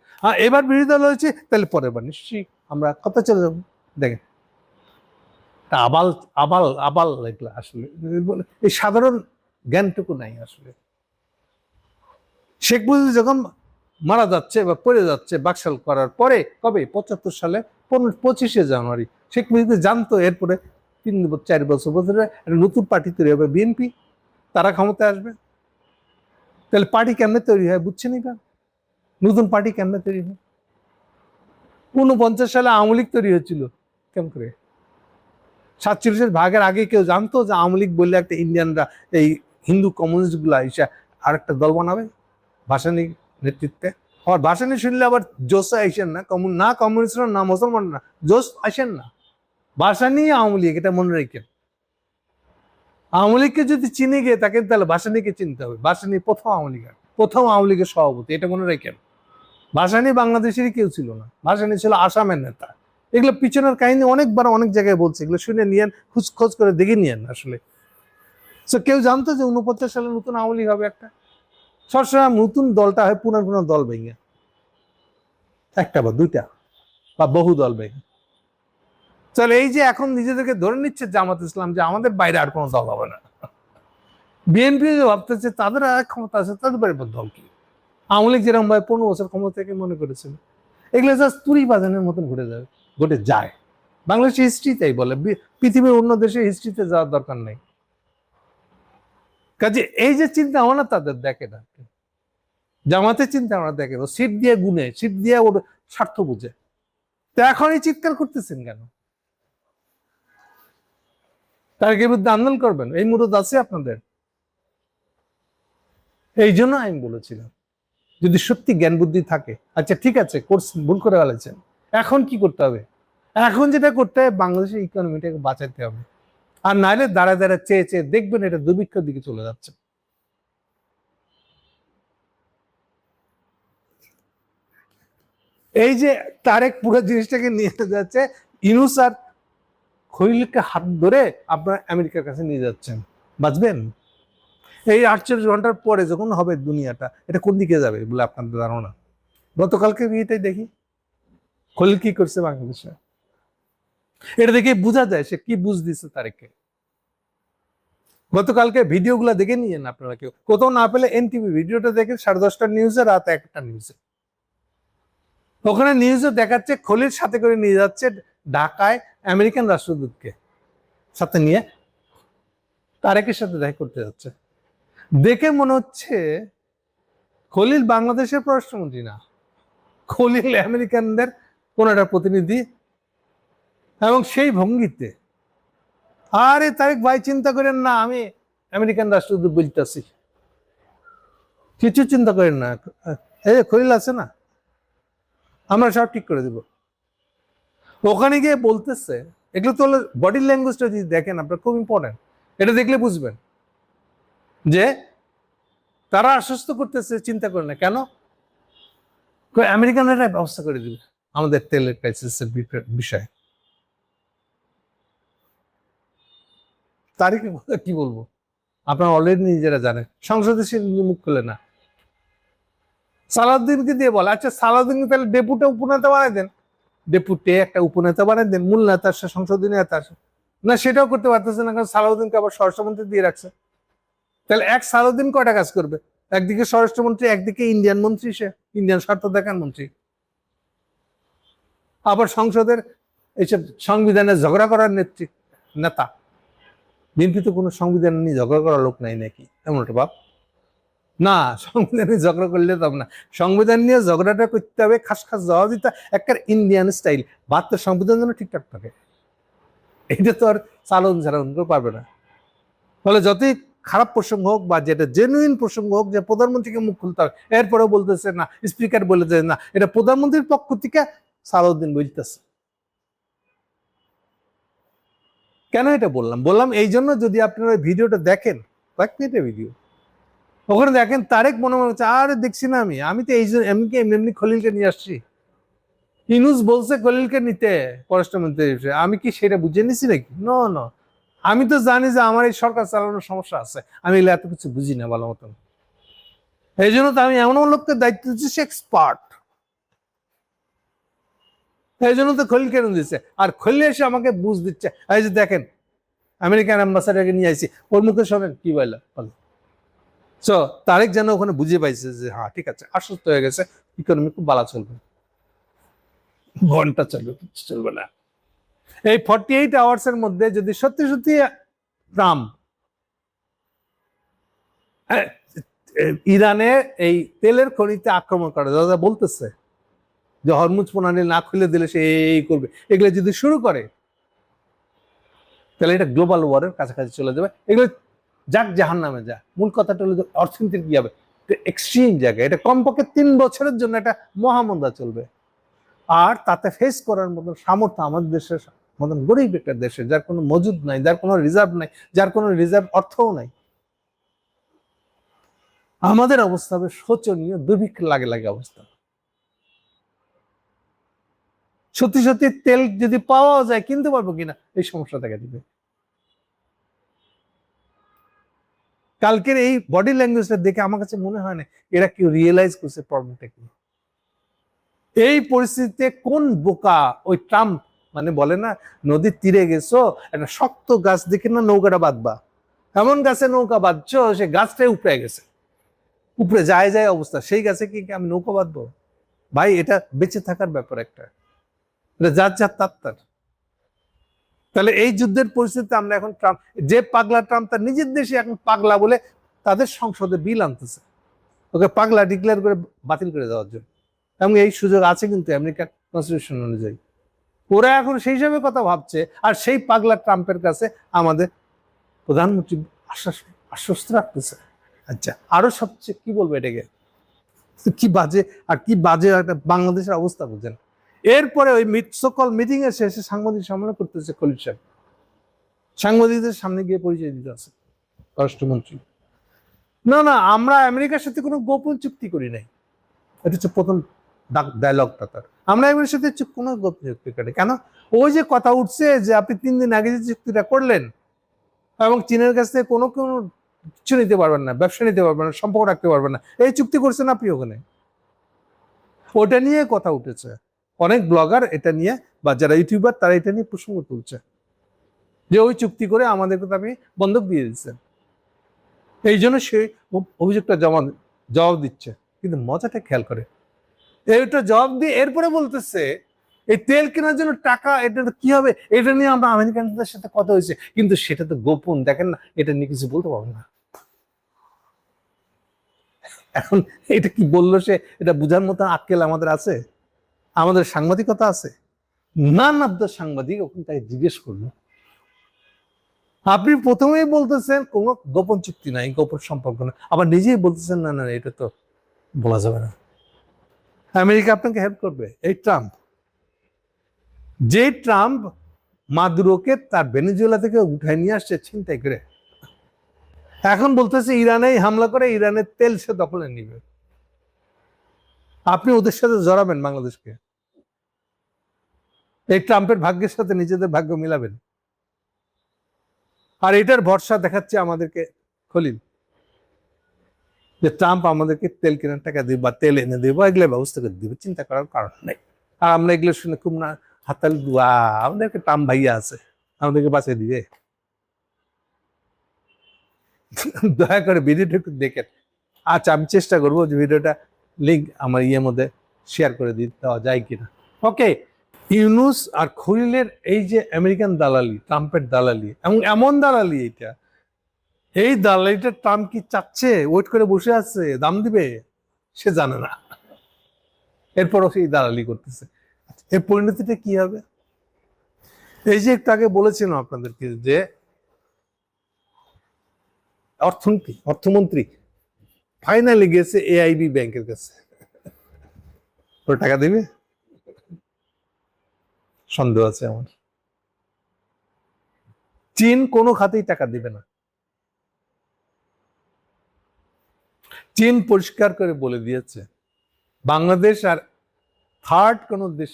A: এবার বিরোধী দল হয়েছে, তাহলে পরের বার নিশ্চয়ই আমরা কথা চলে যাবো। দেখেন আবাল আবাল আবাল এগুলা, আসলে এই সাধারণ জ্ঞানটুকু নাই আসলে। শেখ মুজিব যখন মারা যাচ্ছে বা পড়ে যাচ্ছে বাকশাল করার পরে, কবে 75 সালে 25শে জানুয়ারি, শেখ মুজিব জানতো এরপরে 4 বছর একটা নতুন পার্টি তৈরি হবে, বিএনপি, তারা ক্ষমতায় আসবে। তাহলে পার্টি কেমনে তৈরি হয় বুঝছেন? এটা নতুন পার্টি কেমনে তৈরি হয়? 49 সালে আওয়ামী লীগ তৈরি হয়েছিল কেমন করে? 47 ভাগের আগে কেউ জানতো যে আওয়ামী লীগ বললে একটা ইন্ডিয়ানরা এই হিন্দু কমিউনিস্ট গুলা এসে আর একটা দল বানাবে ভাসানী নেতৃত্বে? আবার ভাসানী শুনলে আবার জোশ আইসেন না, না কমিউনিস্ট না মুসলমান না, জোশ আসেন না, ভাসানী আওয়ামী লীগ, এটা মনে রেখেন। আওয়ামী লীগকে যদি চিনে গিয়ে থাকেন তাহলে ভাসানীকে চিনতে হবে। ভাসানী প্রথম আওয়ামী লীগের সভাপতি, এটা মনে রেখেন। ভাসানী বাংলাদেশেরই কেউ ছিল না, ভাসানী ছিল আসামের নেতা। এগুলো পিছনের কাহিনী অনেকবার অনেক জায়গায় বলছে, এগুলো শুনে নিয়েন, খোঁজ করে দেখে নিয়েন। আসলে কেউ জানতো যে 49 সালে নতুন আওয়ামী লীগ হবে? একটা সবসময় নতুন দলটা হয় পুনর দল ভেঙে, একটা বা দুইটা বা বহু দল ভেঙে। তাহলে এই যে এখন নিজেদেরকে ধরে নিচ্ছে জামাত ইসলাম যে আমাদের বাইরে আর কোনো দল হবে না, বিএনপি যে ভাবতেছে তাদের আর ক্ষমতা আছে, তাদের বাইরে দল কি? আওয়ামী লীগ যেরকম ভাবে 15 বছর ক্ষমতা থেকে মনে করেছিল, এগুলো জাস্ট তুরি বাজানের মতন ঘটে যায়। বাংলাদেশের হিস্ট্রি তাই বলে, পৃথিবীর অন্য দেশের হিস্ট্রিতে যাওয়ার দরকার নেই। কাজে এই যে চিন্তা ভাবনা তাদের দেখে না, জামাতের চিন্তা ভাবনা দেখে, ও সিট দিয়ে গুনে, সিট দিয়ে ওর স্বার্থ বুঝে। তো এখন এই চিৎকার করতেছেন কেন? তার বিরুদ্ধে আন্দোলন করবেন, এই মুরুদ আছে আপনাদের? এই জন্য আমি বলেছিলাম, যদি সত্যি জ্ঞান বুদ্ধি থাকে, আচ্ছা ঠিক আছে করছেন, ভুল করে ফেলেছেন, এখন কি করতে হবে? এখন যেটা করতে হবে, বাংলাদেশের ইকোনমিটাকে বাঁচাতে হবে। আর নাইলে দাঁড়ায় দাঁড়ায় চেয়ে চেয়ে দেখবেন এটা দুর্ভিক্ষের দিকে চলে যাচ্ছে। এই যে তারেক পুরো জিনিসটাকে নিয়ে যাচ্ছে, ইউনূস আর খলিলকে হাত ধরে আপনার আমেরিকার কাছে নিয়ে যাচ্ছেন, বাঁচবেন? এই 48 ঘন্টার পরে যখন হবে দুনিয়াটা, এটা কোন দিকে যাবে বলে আপনাদের ধারণা? গতকালকে বিয়েটাই দেখি খলিল কি করছে বাংলাদেশে, এটা দেখে বোঝা যায় সে কি বুঝ দিচ্ছে তারেককে। গতকালকে ভিডিওগুলো দেখে নিয়েন আপনারা, কেউ কোথাও না পেলে এনটিভি ভিডিওটা দেখে 10:30টার নিউজে, রাত 1টা নিউজে, ওখানে নিউজে দেখাচ্ছে খলিল সাথে করে নিয়ে যাচ্ছে ঢাকায় আমেরিকান রাষ্ট্রদূতকে সাথে নিয়ে তারেকের সাথে দেখা করতে যাচ্ছে। দেখে মনে হচ্ছে খলিল বাংলাদেশের পররাষ্ট্রমন্ত্রী না, খলিল আমেরিকানদের কোন একটা প্রতিনিধি, এবং সেই ভঙ্গিতে, আরে তারেক ভাই চিন্তা করেন না, আমি আমেরিকান রাষ্ট্রদূত বলতেছি, কিছু চিন্তা করেন না, এই খলিল আছে না, আমরা সব ঠিক করে দেব। ওখানে গিয়ে বলতেছে, এগুলো তো বডি ল্যাঙ্গুয়েজটা যদি দেখেন আপনার, খুব ইম্পর্টেন্ট, এটা দেখলে বুঝবেন যে তারা আশ্বস্ত করতেছে চিন্তা করে না। কেন? আমেরিকানরা ব্যবস্থা করে দিবে আমাদের তেলের ক্রাইসিসের বিষয়ে। তারিখে কি বলবো, আপনারা অলরেডি নিজেরা জানেন, সংসদে সে মুখ খুলে না। সালাউদ্দিনকে দিয়ে বলে, আচ্ছা সালাউদ্দিনকে তাহলে ডেপুটে উপনেতা বানাই দেন, ডেপুটে একটা উপনেতা বানাই দেন, মূল নেতা আসে, সংসদীয় নেতা আসে না, সেটাও করতে পারতেছে না, কারণ সালাউদ্দিনকে আবার স্বরাষ্ট্রমন্ত্রী দিয়ে রাখছে। তাহলে এক সালাউদ্দিন কয়টা কাজ করবে? একদিকে স্বরাষ্ট্রমন্ত্রী, একদিকে ইন্ডিয়ান মন্ত্রী, সে ইন্ডিয়ান স্বার্থ দেখান মন্ত্রী, আবার সংসদের এইসব সংবিধানের ঝগড়া করার নেতা। বিএনপি তো কোনো সংবিধান নিয়ে ঝগড়া করার লোক নাই নাকি, এমন একটা ভাব না। সংবিধান নিয়ে ঝগড়া করলে তো না, সংবিধান নিয়ে ঝগড়াটা করতে হবে, খাস খাস জবাব দিতে, একটা ইন্ডিয়ান স্টাইল। ভারতের সংবিধান যেন ঠিকঠাক থাকে, এটা তো আর চালন চালন পারবে না। ফলে যতই খারাপ প্রসঙ্গ হোক বা যেটা জেনুইন প্রসঙ্গ হোক, যে প্রধানমন্ত্রীকে মুখ খুলতে হবে, এরপরেও বলতেছে না, স্পিকার বলে যে না, এটা প্রধানমন্ত্রীর পক্ষ থেকে সালাউদ্দিন বলতেছে। কেন এটা বললাম এই জন্য, যদি আপনারা ভিডিওটা দেখেন, কয়েক মিনিটের ভিডিও, ওখানে দেখেন তারেক মনে হচ্ছে আরে দেখছি না, আমি তো এই জন্য এমনি খলিলকে নিয়ে আসছি। ইউনূস বলছে খলিলকে নিতে পররাষ্ট্রমন্ত্রী হিসেবে, আমি কি সেটা বুঝে নিছি নাকি? ন আমি তো জানি যে আমার এই সরকার চালানোর সমস্যা আছে, আমি এগুলো এত কিছু বুঝি না ভালো মতন। এই জন্য তো আমি এমন লোককে দায়িত্ব দিচ্ছি, সে এক্সপার্ট। এই জন্য তো খলিল কেন দিচ্ছে, আর খলিল এসে আমাকে বুঝ দিচ্ছে, এই যে দেখেন আমেরিকান অ্যাম্বাসাডারকে নিয়ে আসছি, ওর মুখে শোনেন কি বললো। সো তারেক যেন ওখানে বুঝে পাইছে যে হ্যাঁ ঠিক আছে, আশ্বস্ত হয়ে গেছে, ইকোনমি খুব ভালো চলবে, ঘন্টা চলবে না। এই 48 আওয়ার্স এর মধ্যে যদি সত্যি সত্যি ট্রাম্প ইরানে এই তেলের খনিতে আক্রমণ করে, দাদা বলতেছে যে হরমুজ প্রণালী না খুলে দিলে সে এই করবে, এগুলো যদি শুরু করে তাহলে এটা গ্লোবাল ওয়ারের কাছাকাছি চলে যাবে। এগুলো যাক জাহান নামে যা, মূল কথাটা হলো অর্থনীতির কি হবে, এক্সট্রিম জায়গায় এটা কমপক্ষে 3 বছরের জন্য একটা মহামন্দা চলবে। আর তাতে ফেস করার মতন সামর্থ্য আমাদের দেশের মতন গরিব একটা দেশে, যার কোনো মজুদ নাই, যার কোনো রিজার্ভ নাই, যার কোনো রিজার্ভ অর্থও নাই, আমাদের অবস্থা হবে শোচনীয়, দুর্ভিক্ষ লাগে অবস্থা। সত্যি সত্যি তেল যদি পাওয়া যায়, কিনতে পারবো কিনা এই সমস্যা দেখা দিবে। কালকের এই বডি ল্যাঙ্গুয়েজটা দেখে আমার কাছে মনে হয় না এরা কেউ রিয়েলাইজ করছে প্রবলেমটা কি। এই পরিস্থিতিতে কোন বোকা ওই ট্রাম্প মানে বলে না, নদীর তীরে গেছো, একটা শক্ত গাছ দেখে না নৌকাটা বাঁধবা, এমন গাছে নৌকা বাঁধছো সে গাছটাই উপরে গেছে, উপরে যায় অবস্থা, সেই গাছে কি আমি নৌকা বাঁধবো? ভাই এটা বেঁচে থাকার ব্যাপার একটা, এটা যার তার। তাহলে এই যুদ্ধের পরিস্থিতিতে আমরা এখন ট্রাম্প, যে পাগলা ট্রাম্প তার নিজের দেশে এখন পাগলা বলে তাদের সংসদে বিল আনতেছে ওকে পাগলা ডিক্লেয়ার করে বাতিল করে দেওয়ার জন্য, এবং এই সুযোগ আছে কিন্তু আমেরিকার কনস্টিটিউশন অনুযায়ী। ওরা এখন সেই হিসাবে কথা ভাবছে, আর সেই পাগলা ট্রাম্পের কাছে আমাদের প্রধানমন্ত্রী আশ্বস্ত রাখতেছে। আচ্ছা, আরো সবচেয়ে কি বলবো এটাকে, কি বাজে একটা বাংলাদেশের অবস্থা বুঝেন। এরপরে ওই সকল মিটিং এ শেষে সাংবাদিক সম্মেলন করতেছে খলিল সাহেব, সাংবাদিকদের সামনে গিয়ে পরিচয় দিতে আছে পররাষ্ট্রমন্ত্রী, না আমরা আমেরিকার সাথে কোনো গোপন চুক্তি করি নাই। এটা হচ্ছে প্রথম ডায়লগটা তার, আমরা আমেরিকার সাথে কোনো গোপন চুক্তি করি কেন? ওই যে কথা উঠছে যে আপনি 3 দিন আগে যে চুক্তিটা করলেন এবং চীনের কাছ থেকে কোনো কিছু নিতে পারবেন না, ব্যবসা নিতে পারবেন না, সম্পর্ক রাখতে পারবেন না, এই চুক্তি করছেন আপনি ওখানে। ওটা নিয়ে কথা উঠেছে, অনেক ব্লগার এটা নিয়ে বা যারা ইউটিউবার তারা এটা নিয়ে প্রসঙ্গ তুলছে যে ওই চুক্তি করে আমাদেরকে তো আপনি বন্ধক দিয়ে দিচ্ছেন, এই জন্য সে অভিযোগটা জবাব দিচ্ছে। কিন্তু মজাটা খেয়াল করে, এইটা জবাব দিয়ে এরপরে বলতেছে এই তেল কেনার জন্য টাকা, এটা কি হবে, এটা নিয়ে আমরা আমেরিকানদের সাথে কথা হয়েছে, কিন্তু সেটা তো গোপন, দেখেন না, এটা নিয়ে কিছু বলতে পারবো না। এখন এটা কি বললো সে, এটা বোঝার মতো আক্কেল আমাদের আছে, আমাদের সাংবাদিকতা আছে? সাংবাদিক ওখানে তাকে জিজ্ঞেস করলো, আপনি প্রথমেই বলতেছেন কোনো গোপন চুক্তি নাই, গোপন সম্পর্ক না, আবার নিজেই বলতেছেন না এটা তো বলা যাবে না, আমেরিকা আপনাকে হেল্প করবে। এই ট্রাম্প, যে ট্রাম্প মাদুরোকে তার ভেনেজুয়েলা থেকে উঠায় নিয়ে আসছে ছিনতাই করে, এখন বলতেছে ইরানে হামলা করে ইরানের তেল সে দখলে নিবে। আপনি ওদের সাথে জড়াবেন বাংলাদেশকে, এই ট্রাম্পের ভাগ্যের সাথে নিজেদের ভাগ্য মিলাবেন, আর এটার ভরসা দেখাচ্ছে আমাদেরকে খলিল, যে ট্রাম্প আমাদেরকে তেল কেনার টাকা দিবে বা তেল এনে দেবো, এগুলো ব্যবস্থা করে দিবে, চিন্তা করার কারণ নেই। আর আমরা এগুলো শুনে খুব না হাততালি দিব, আমাদেরকে ট্রাম্প ভাইয়া আছে, আমাদেরকে বাঁচিয়ে দিবে। দয়া করে ভিডিওটা একটু দেখেন। আচ্ছা, আমি চেষ্টা করবো যে ভিডিওটা লিঙ্ক আমার মধ্যে শেয়ার করে দেওয়া যায় কিনা। ওকে, ইউনুস আর খলিলের এই যে আমেরিকান দালালি, ট্রাম্পের দালালি, এবং এমন দালালি, এই দালালিটা ট্রাম্প কি চাচ্ছে, ওয়েট করে বসে আছে দাম দিবে? সে জানে না, এরপরও সেই দালালি করতেছে। এর পরিণতিটা কি হবে? এই যে একটু আগে বলেছিলাম আপনাদেরকে যে অর্থমন্ত্রী ফাইনালি গেছে এআইবি ব্যাংকের কাছে, ওর টাকা দিবে? সন্দেহ আছে আমার। চীন কোনো খাতেই টাকা দিবে না। চীন পরিষ্কার করে বলে দিয়েছে বাংলাদেশ আর থার্ড কোন দেশ,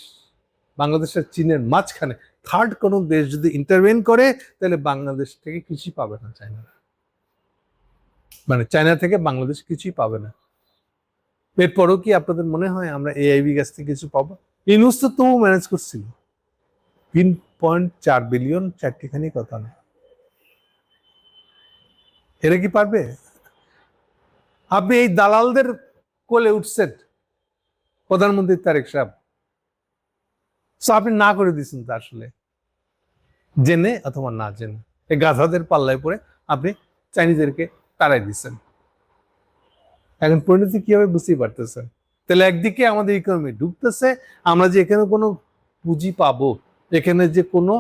A: বাংলাদেশ আর চীনের মাঝখানে থার্ড কোন দেশ যদি ইন্টারভেন করে তাহলে বাংলাদেশ থেকে কিছুই পাবে না চায়না, মানে চায়না থেকে বাংলাদেশ কিছুই পাবে না। এরপরও কি আপনাদের মনে হয় আমরা এআইবি কাছ থেকে কিছু পাবো? ইউনুস তো তবু ম্যানেজ করছিল, 3.4 বিলিয়ন, চারটিখানি কথা না। এরা কি পারবে? আপনি এই দালালদের কোলে উঠছেন প্রধানমন্ত্রী তারেক সাহেব, আপনি না করে দিচ্ছেন তা আসলে জেনে অথবা না জেনে, এই গাধাদের পাল্লায় পড়ে আপনি চাইনিজদেরকে তাড়াই দিচ্ছেন। এখন পরিণতি কি হবে বুঝতেই পারতেছেন। তাহলে একদিকে আমাদের ইকোনমি ডুবতেছে, আমরা যে এখানে কোনো পুঁজি পাবো, এখানে যে কোনো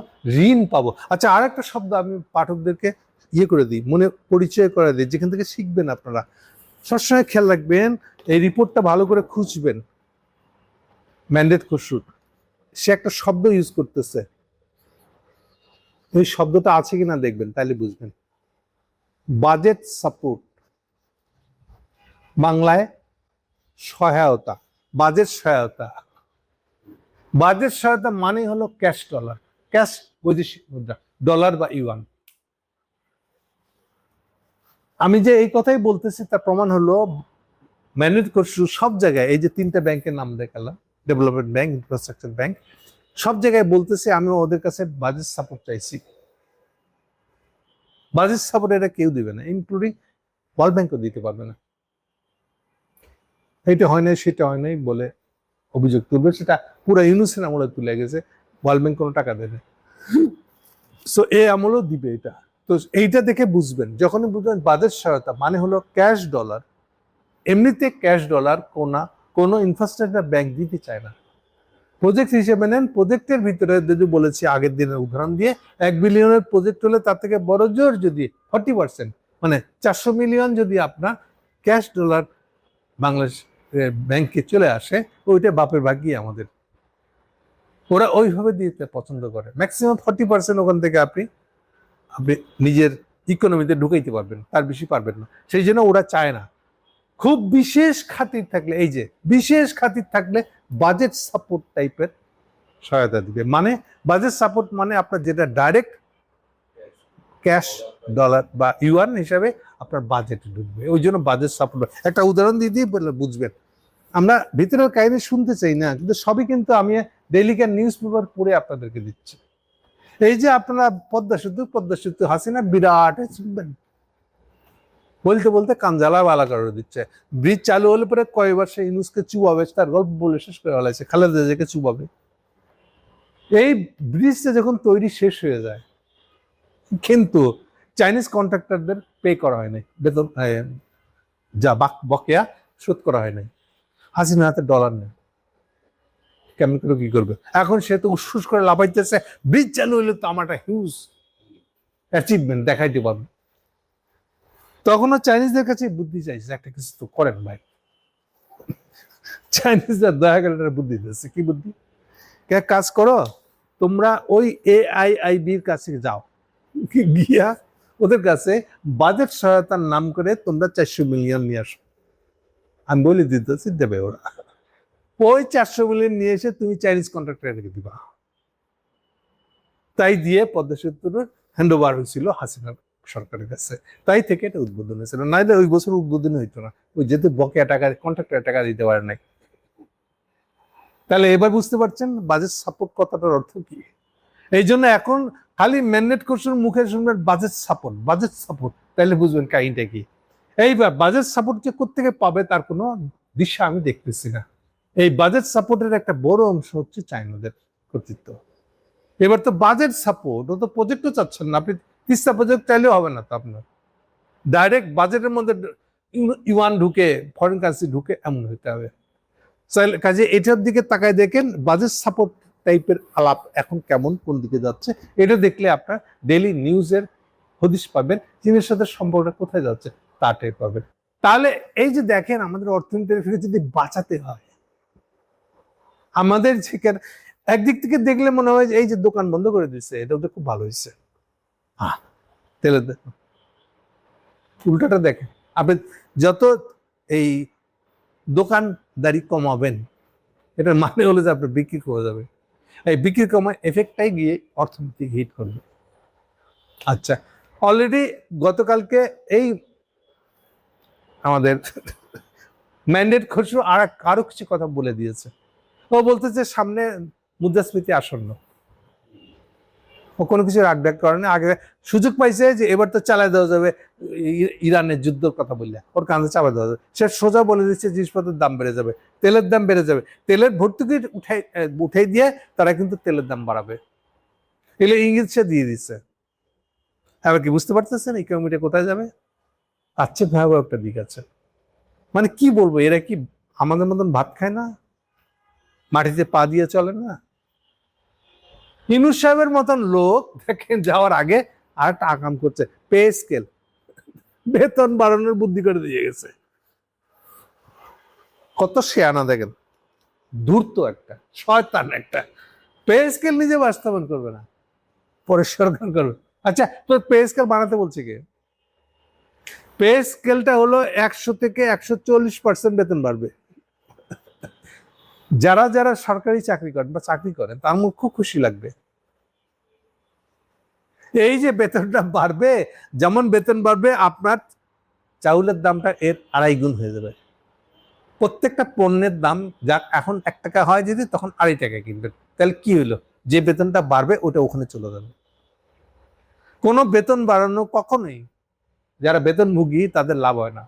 A: ঋণ পাবো। আচ্ছা, আর একটা শব্দ আমি পাঠকদেরকে করে দিই, মনে পরিচয় করে দিই, যেখান থেকে শিখবেন আপনারা। সবসময় খেয়াল রাখবেন, এই রিপোর্টটা ভালো করে খুঁজবেন। ম্যান্ডেট খসরু সে একটা শব্দ ইউজ করতেছে, ওই শব্দটা আছে কিনা দেখবেন, তাহলে বুঝবেন। বাজেট সাপোর্ট, বাংলায় সহায়তা, বাজেট সহায়তা। বাজেট সহায়তা মানে হলো ক্যাশ ডলার, ক্যাশ বৈদেশিক মুদ্রা, ডলার বা ইউয়ান। আমি যে এই কথাই বলতেছি তার প্রমাণ হলো ম্যান্ডেট খসরু সব জায়গায়, এই যে তিনটা ব্যাংকের নাম দেখালাম, ডেভেলপমেন্ট ব্যাংক, ইনফ্রাস্ট্রাকচার ব্যাংক, সব জায়গায় বলতেছে আমি ওদের কাছে বাজেট সাপোর্ট চাইছি। বাজেট সাপোর্ট এটা কেউ দিবে না, ইনক্লুডিং ওয়ার্ল্ড ব্যাংকও দিতে পারবে না। এটা হয় নাই, সেটা হয় নাই বলে অভিযোগ তুলবে, সেটা পুরো ইউনুসের আমলে তুলে গেছে, ওয়ার্ল্ড ব্যাংক কোনো টাকা দেবে। সো এই আমলও দিবে এটা। তো এইটা দেখে বুঝবেন, যখনই বুঝবেন বাজেট সহায়তা মানে হলো ক্যাশ ডলার। এমনিতে ক্যাশ ডলার কোনো ইনফ্রাস্ট্রাকচার ব্যাংক দিতে চায় না। প্রজেক্ট হিসেবে নেন, প্রজেক্টের ভিতরে যদি বলেছি আগের দিনের উদাহরণ দিয়ে, 1 বিলিয়নের প্রজেক্ট হলে তার থেকে বড় জোর যদি 40%, মানে 400 মিলিয়ন যদি আপনার ক্যাশ ডলার বাংলাদেশ ব্যাংকে চলে আসে, ওইটা বাপের ভাগ্যই আমাদের। ওরা ওইভাবে দিতে পছন্দ করে। ম্যাক্সিমাম 40% ওখান থেকে আপনি নিজের ইকোনমিতে ঢুকাইতে পারবেন, তার বেশি পারবেন না। সেই জন্য ওরা চায় না। খুব বিশেষ খাতির থাকলে, এই যে বিশেষ খাতির থাকলে বাজেট সাপোর্ট টাইপের সহায়তা দিবে। মানে বাজেট সাপোর্ট মানে আপনার যেটা ডাইরেক্ট ক্যাশ ডলার বা ইউয়ান হিসাবে আপনার বাজেটে ঢুকবে, ওই জন্য বাজেট সাপোর্ট। একটা উদাহরণ দিয়ে বুঝবেন। আমরা ভিতরের কাহিনী শুনতে চাই না, কিন্তু সবই কিন্তু আমি ডেইলিকার নিউজ পেপার পড়ে আপনাদেরকে দিচ্ছি। এই যে আপনারা পদ্মা সেতু হাসিনা বিরাট শুনবেন, বলতে বলতে কানজালা বালা করে দিচ্ছে। ব্রিজ চালু হলে পরে কয়েকবার সে ইউনুসকে চুবাবে, তার গল্প বলে শেষ করে ফেলাইছে, খালেদা জিয়াকে চুবাবে। এই ব্রিজটা যখন তৈরি শেষ হয়ে যায়, কিন্তু চাইনিজ কন্ট্রাক্টরদের পে করা হয় নাই, বেতন যা বকেয়া শোধ করা হয় নাই। হাসিনার হাতে ডলার নেই, কেমন করে কি করবে? এখন সে তো উসফুস করে লাফাইতেছে, ব্রিজ চালু হইলে তো আমার একটা হিউজ অ্যাচিভমেন্ট দেখাইতে পারবে। তখনও চাইনিজদের কাছে বুদ্ধি চাইছে, একটা কিছু তো করেন ভাই। চাইনিজরা দয়া করে একটা বুদ্ধি দিচ্ছে। কি বুদ্ধি? কাজ করো, তোমরা ওই এআইআইবির কাছে যাও, গিয়া ওদের কাছে বাজেট সহায়তার নাম করে তোমরা 400 মিলিয়ন নিয়ে আসো। আমি বলে দিতেছি, দেবে ওরা। ওই 400 মিলিয়ন নিয়ে এসে তুমি চাইনিজ কন্ট্রাক্টরকে দিবা। তাই দিয়ে পদ্মা সেতুর হ্যান্ড ওভার হয়েছিল হাসিনা সরকারের কাছে, তাই থেকে এটা উদ্বোধন হয়েছিল। নাইলে ওই বছর উদ্বোধন হইতো না, ওই যেহেতু বকেয়া টাকা কন্ট্রাক্টরের টাকা দিতে পারে নাই। তাহলে এবার বুঝতে পারছেন বাজেট সাপোর্ট কথাটার অর্থ কি। এই জন্য এখন খালি ম্যান্ডেট খসরুর মুখে শুনবেন বাজেট সাপোর্ট, বাজেট সাপোর্ট, তাহলে বুঝবেন কাহিনীটা কি। এইবার বাজেট সাপোর্ট যে কোত্থেকে পাবে তার কোনো দিশা আমি দেখতেছি না। এই বাজেট সাপোর্টের একটা বড় অংশ হচ্ছে চাইনাদের কর্তৃত্ব। এবার তো বাজেট সাপোর্ট, ও তো প্রজেক্টও চাচ্ছেন না, আপনি তিস্তা প্রজেক্ট চাইলেও হবে না তো আপনার, ডাইরেক্ট বাজেটের মধ্যে ইউয়ান ঢুকে, ফরেন কারেন্সি ঢুকে এমন হইতে হবে। কাজে এটার দিকে তাকায় দেখেন বাজেট সাপোর্ট টাইপের আলাপ এখন কেমন, কোন দিকে যাচ্ছে, এটা দেখলে আপনার ডেইলি নিউজের হদিশ পাবেন, চীনের সাথে সম্পর্কটা কোথায় যাচ্ছে তা টের পাবেন। তাহলে এই যে দেখেন আমাদের অর্থনীতির ফিরে যদি বাঁচাতে হয়, আমাদের যেখানে একদিক থেকে দেখলে মনে হয় এই যে দোকান বন্ধ করে দিচ্ছে এটা ওদের খুব ভালো হয়েছে, তেলের উল্টাটা দেখেন, আপনি যত এই দোকানদারি কমাবেন এটার মানে হলো যে আপনার বিক্রি কমে যাবে, এই বিক্রি কমায় এফেক্টটাই গিয়ে অর্থনীতি হিট করবে। আচ্ছা, অলরেডি গতকালকে এই আমাদের ম্যান্ডেট খসরু আরো কিছু কথা বলে দিয়েছে। ও বলতেছে সামনে মুদ্রাস্ফীতি আসন্ন, ও কোনো কিছু রাগডাক করে না, আগে সুযোগ পাইছে যে এবার তো চালাই দেওয়া যাবে, ইরানের যুদ্ধের কথা বললে ওর কাঁধে চাপা দেওয়া যাবে, সে সোজা বলে দিচ্ছে জিনিসপত্রের দাম বেড়ে যাবে, তেলের দাম বেড়ে যাবে, তেলের ভর্তুকি উঠাই দিয়ে তারা কিন্তু তেলের দাম বাড়াবে, এগুলো ইঙ্গিত সে দিয়ে দিচ্ছে। এবার কি বুঝতে পারতেছেন ইকোনমিটা কোথায় যাবে? আচ্ছা, ভয়াবহ একটা দিক আছে। মানে কি বলবো, এরা কি আমাদের মতন ভাত খায় না, মাটিতে পা দিয়ে চলে না? ইউনূস সাহেবের মতন লোক দেখেন যাওয়ার আগে আর একটা আকাম করছে, পে স্কেল, বেতন বাড়ানোর বুদ্ধি করে দিয়ে গেছে। কত শেয়ানা দেখেন, ধূর্ত একটা, শয়তান একটা। পে স্কেল নিজে বাস্তবায়ন করবে না, পরে সরকার করবে। আচ্ছা, তো পে স্কেল বানাতে বলছে কে? পে স্কেলটা হলো 100 থেকে 140% বেতন বাড়বে। যারা যারা সরকারি চাকরি করেন বা চাকরি করেন তার মুখ খুব খুশি লাগবে। এই যে বেতনটা বাড়বে, যেমন বেতন বাড়বে আপনার চাউলের দামটা এর 2.5 গুণ হয়ে যাবে। প্রত্যেকটা পণ্যের দাম যা এখন 1 টাকা হয় যদি, তখন 2.5 টাকা কিনবেন। তাহলে কি হলো, যে বেতনটা বাড়বে ওটা ওখানে চলে যাবে। কোনো বেতন বাড়ানো কখনোই যারা বেতনভোগী তাদের লাভ হয় না,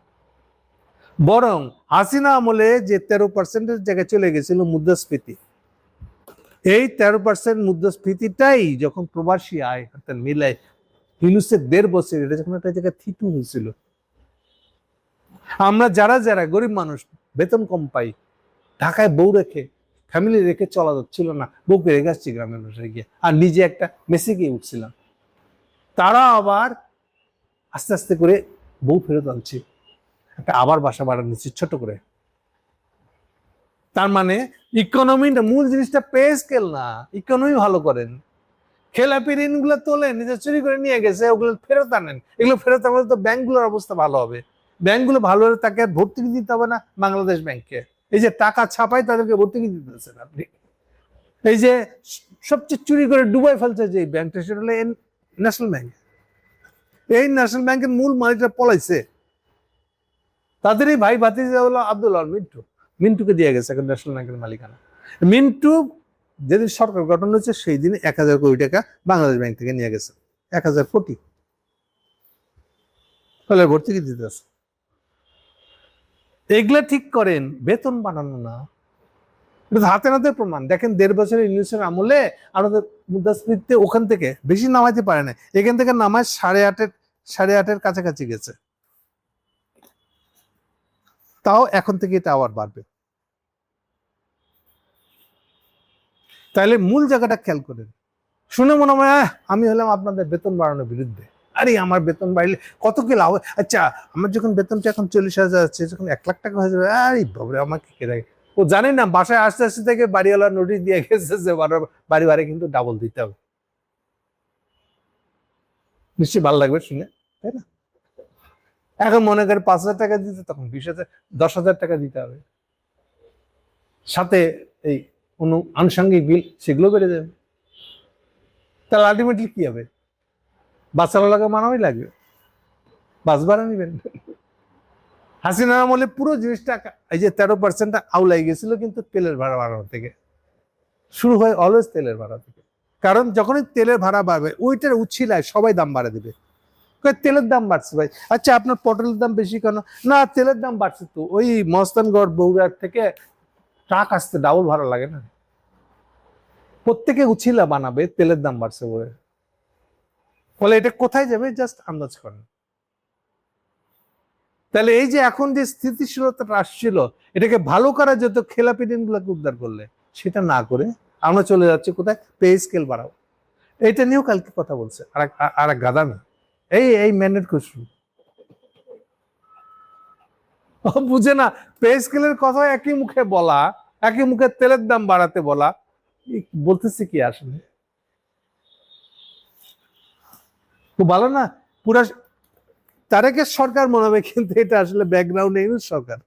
A: বরং হাসিনা আমলে যে 13% জায়গায় চলে গেছিল মুদ্রাস্ফীতি, এই 13% মুদ্রাস্ফীতিটাই যখন প্রবাসী আয় মিলাই ইউনূসের 1.5 বছর এটা যখন একটা জায়গায় থিতু হয়েছিল, আমরা যারা যারা গরিব মানুষ বেতন কম পাই, ঢাকায় বউ রেখে ফ্যামিলি রেখে চলা যাচ্ছিল না, বউকে রেখে আসছি গ্রামের মানুষের গিয়ে, আর নিজে একটা মেসে গিয়ে উঠছিলাম, তারা আবার আস্তে আস্তে করে বউ ফেরত আনছে, একটা আবার বাসা ভাড়া নিচ্ছে ছোট করে। তার মানে ইকোনমিটা মূল জিনিসটা পে স্কেল না, ইকোনমি ভালো করেন, খেলাপি ঋণগুলো তোলেন, নিজে চুরি করে নিয়ে গেছে ওগুলো ফেরত আনেন, এগুলো ফেরত আনলে তো ব্যাংকগুলোর অবস্থা ভালো হবে, ব্যাংকগুলো ভালো হলে তাকে ভর্তুকি দিতে হবে না বাংলাদেশ ব্যাংকে। এই যে টাকা ছাপায় তাদেরকে ভর্তুকি দিতেছেন আপনি, এই যে সবচেয়ে চুরি করে ডুবাই ফেলছে যে ব্যাংকটা, সেটা হলো ন্যাশনাল ব্যাংক। এই ন্যাশনাল ব্যাংকের মূল মালিকরা পলাইছে, তাদেরই ভাই ভাতিজা হলো আব্দুল আল মিন্টু, মিন্টুকে দিয়ে গেছে এখন ন্যাশনাল ব্যাংকের মালিকানা। মিন্টু যেদিন সরকার গঠন হয়েছে সেই দিন 1000 কোটি টাকা বাংলাদেশ ব্যাংক থেকে নিয়ে গেছে, 1000 কোটি ফলে ভর্তুকি দিতেছে। এগুলা ঠিক করেন, বেতন বানানো না। এটা হাতে নাতে প্রমাণ দেখেন, 1.5 বছরের ইউনূসের আমলে আমাদের মুদ্রাস্ফীতিতে ওখান থেকে বেশি নামাইতে পারে না, এখান থেকে নামায় 8.5-8.5 কাছাকাছি গেছে, তাও এখন থেকে এটা আবার বাড়বে। তাহলে মূল জায়গাটা খেয়াল করেন। শুনে মনে হয় আমি হলাম আপনাদের বেতন বাড়ানোর বিরুদ্ধে, আরে আমার বেতন বাড়লে কত কি লাভ। আচ্ছা, আমার যখন বেতনটা এখন 40,000 আছে, যখন 1 লাখ টাকা হয়ে যাবে, আরে বাবরে আমাকে কে রাখে। ও জানে না বাসায় আসতে আসতে থেকে বাড়িওয়ালা নোটিশ দিয়ে গেছে যে বাড়ি ভাড়া কিন্তু ডাবল দিতে হবে। নিশ্চয়ই ভালো লাগবে শুনে, তাই না? এখন মনে করে 5,000 টাকা দিতে, তখন 10,000 টাকা দিতে হবে, সাথে এই আনুষঙ্গিক বিল সেগুলো বেড়ে যাবে। তাহলে আলটিমেটলি কি হবে, বাচ্চারা লাগে মানাই লাগবে, বাস ভাড়া নিবেন। হাসিনার আমলে পুরো জিনিসটা এই যে 13%টা আউলাই গেছিল কিন্তু তেলের ভাড়া বাড়ানো থেকে শুরু হয়, অলওয়েজ তেলের ভাড়া থেকে। কারণ যখনই তেলের ভাড়া বাড়বে ওইটার উচ্ছিলায় সবাই দাম বাড়া দিবে, তেলের দাম বাড়ছে ভাই, আচ্ছা আপনার পটলের দাম বেশি কেন, না তেলের দাম বাড়ছে তো, ওই মস্তানগড় বগুড়ার থেকে ট্রাক আসতে ডাবল ভাড়া লাগে না, প্রত্যেকে উছিলা বানাবে তেলের দাম বাড়ছে বলে, ফলে এটা কোথায় যাবে জাস্ট আন্দাজ করেন। তাহলে এই যে এখন যে স্থিতিশীলতাটা আসছিল, এটাকে ভালো করা যেত খেলাপি দিনগুলোকে উদ্ধার করলে, সেটা না করে আমরা চলে যাচ্ছি কোথায়, পে স্কেল বাড়াবো। এটা নিয়েও কালকে কথা বলছে আর এক গাদামি, এই ম্যানের খুশু বুঝে না, পে স্কেলের কথা একই মুখে বলা, একই মুখে তেলের দাম বাড়াতে বলা, বলতেছে কি আসলে? খুব ভালো না, পুরা তারেকের সরকার মনে হবে, কিন্তু এটা আসলে ব্যাকগ্রাউন্ডে ইউনুস সরকার।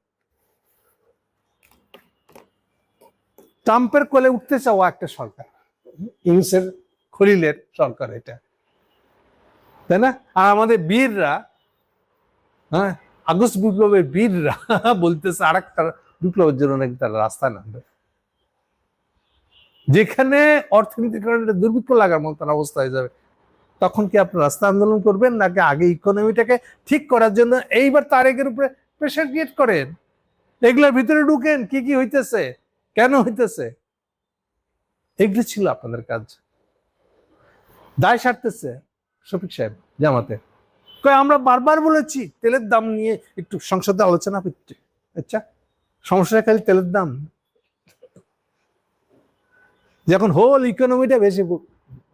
A: ট্রাম্পের কোলে উঠতে চাওয়া একটা সরকার, ইউনুসের খলিলের সরকার এটা, তাই না? আর আমাদের বীররা, হ্যাঁ, আগস্ট বিপ্লবের বীররা বলতেছে আর একটা বিপ্লবের জন্য নাকি তারা রাস্তায় নামবে, যেখানে অর্থনীতির কারণে দুর্ভিক্ষ লাগার মতো অবস্থা হয়ে যাবে। তখন কি আপনি রাস্তা আন্দোলন করবেন, নাকি আগে ইকোনমিটাকে ঠিক করার জন্য এইবার তারেকের উপরে প্রেশার ক্রিয়েট করেন? এগুলোর ভিতরে ঢুকেন, কি কি হইতেছে, কেন হইতেছে, এগুলো ছিল আপনাদের কাজ। দায় সারতেছে শফিক সাহেব জামাতে, আমরা বারবার বলেছি তেলের দাম নিয়ে একটু সংসদে আলোচনা করতে। আচ্ছা, সমস্যা খালি তেলের দাম? যখন হোল ইকোনমিটা বেশি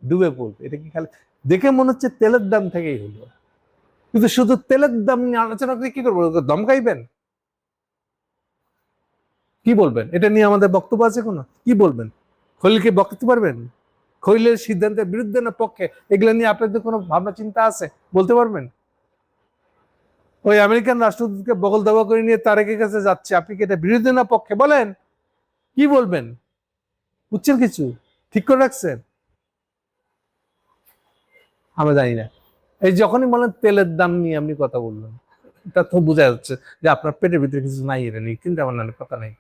A: ডুবে পড়বে, এটা কি খালি দেখে মনে হচ্ছে তেলের দাম থেকেই হলো, কিন্তু শুধু তেলের দাম নিয়ে আলোচনা করে কি করবো, দমকাইবেন? কি বলবেন এটা নিয়ে? আমাদের বক্তব্য আছে কোনো? কি বলবেন? খলিলকে বকতে পারবেন? খলিলের সিদ্ধান্তের বিরুদ্ধে না পক্ষে, এগুলো নিয়ে আপনাদের কোনো ভাবনা চিন্তা আছে? বলতে পারবেন? ওই আমেরিকান রাষ্ট্রদূতকে বগল দাবা করে নিয়ে তারেকের কাছে যাচ্ছে, আপনি কি এটা বিরুদ্ধে না পক্ষে? বলেন, কি বলবেন? বুঝছেন কিছু? ঠিক করে রাখছেন? আমরা জানি না। এই যখনই বলেন তেলের দাম নিয়ে আপনি কথা বললেন, এটা তো বোঝা যাচ্ছে যে আপনার পেটের ভিতরে কিছু নাই, এটা নেই, কিন্তু আমার নামে কথা নেই।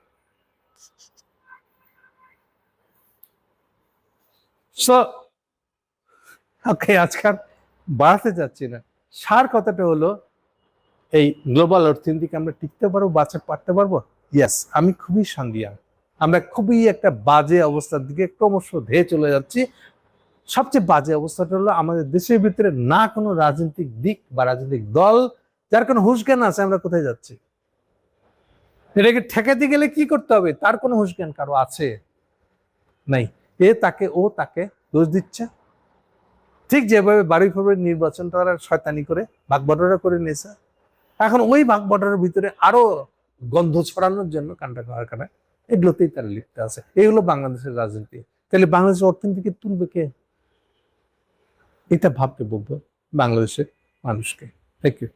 A: ওকে, আজকাল বাড়াতে যাচ্ছি না, সার কথাটা হলো, এই গ্লোবাল অর্থনীতিকে আমরা টিকতে পারবো, পারতে পারবো? ইয়েস, আমি খুবই সন্দিহান। আমরা খুবই একটা বাজে অবস্থার দিকে ক্রমশ ধেয়ে চলে যাচ্ছি। সবচেয়ে বাজে অবস্থাটা হলো আমাদের দেশের ভিতরে না কোনো রাজনৈতিক দিক বা রাজনৈতিক দল, যার কোনো হুঁশ জ্ঞান আছে আমরা কোথায় যাচ্ছি। এটাকে ঠেকাতে গেলে কি করতে হবে, তার কোনো হুঁশ জ্ঞান কারো আছে? নাই। ও তাকে দোষ দিচ্ছে, ঠিক যেভাবে 12 ফেব্রুয়ারি নির্বাচন তারা শয়তানি করে ভাগবটরা করে নিয়েছে। এখন ওই ভাগবটরার ভিতরে আরো গন্ধ ছড়ানোর জন্য কান্ডা কারখানা, এগুলোতেই তারা লিপ্ত আছে। এগুলো বাংলাদেশের রাজনীতি। তাহলে বাংলাদেশের অর্থনীতিকে তুলবে কে? এটা ভাবতে বলবো বাংলাদেশের মানুষকে। Thank you.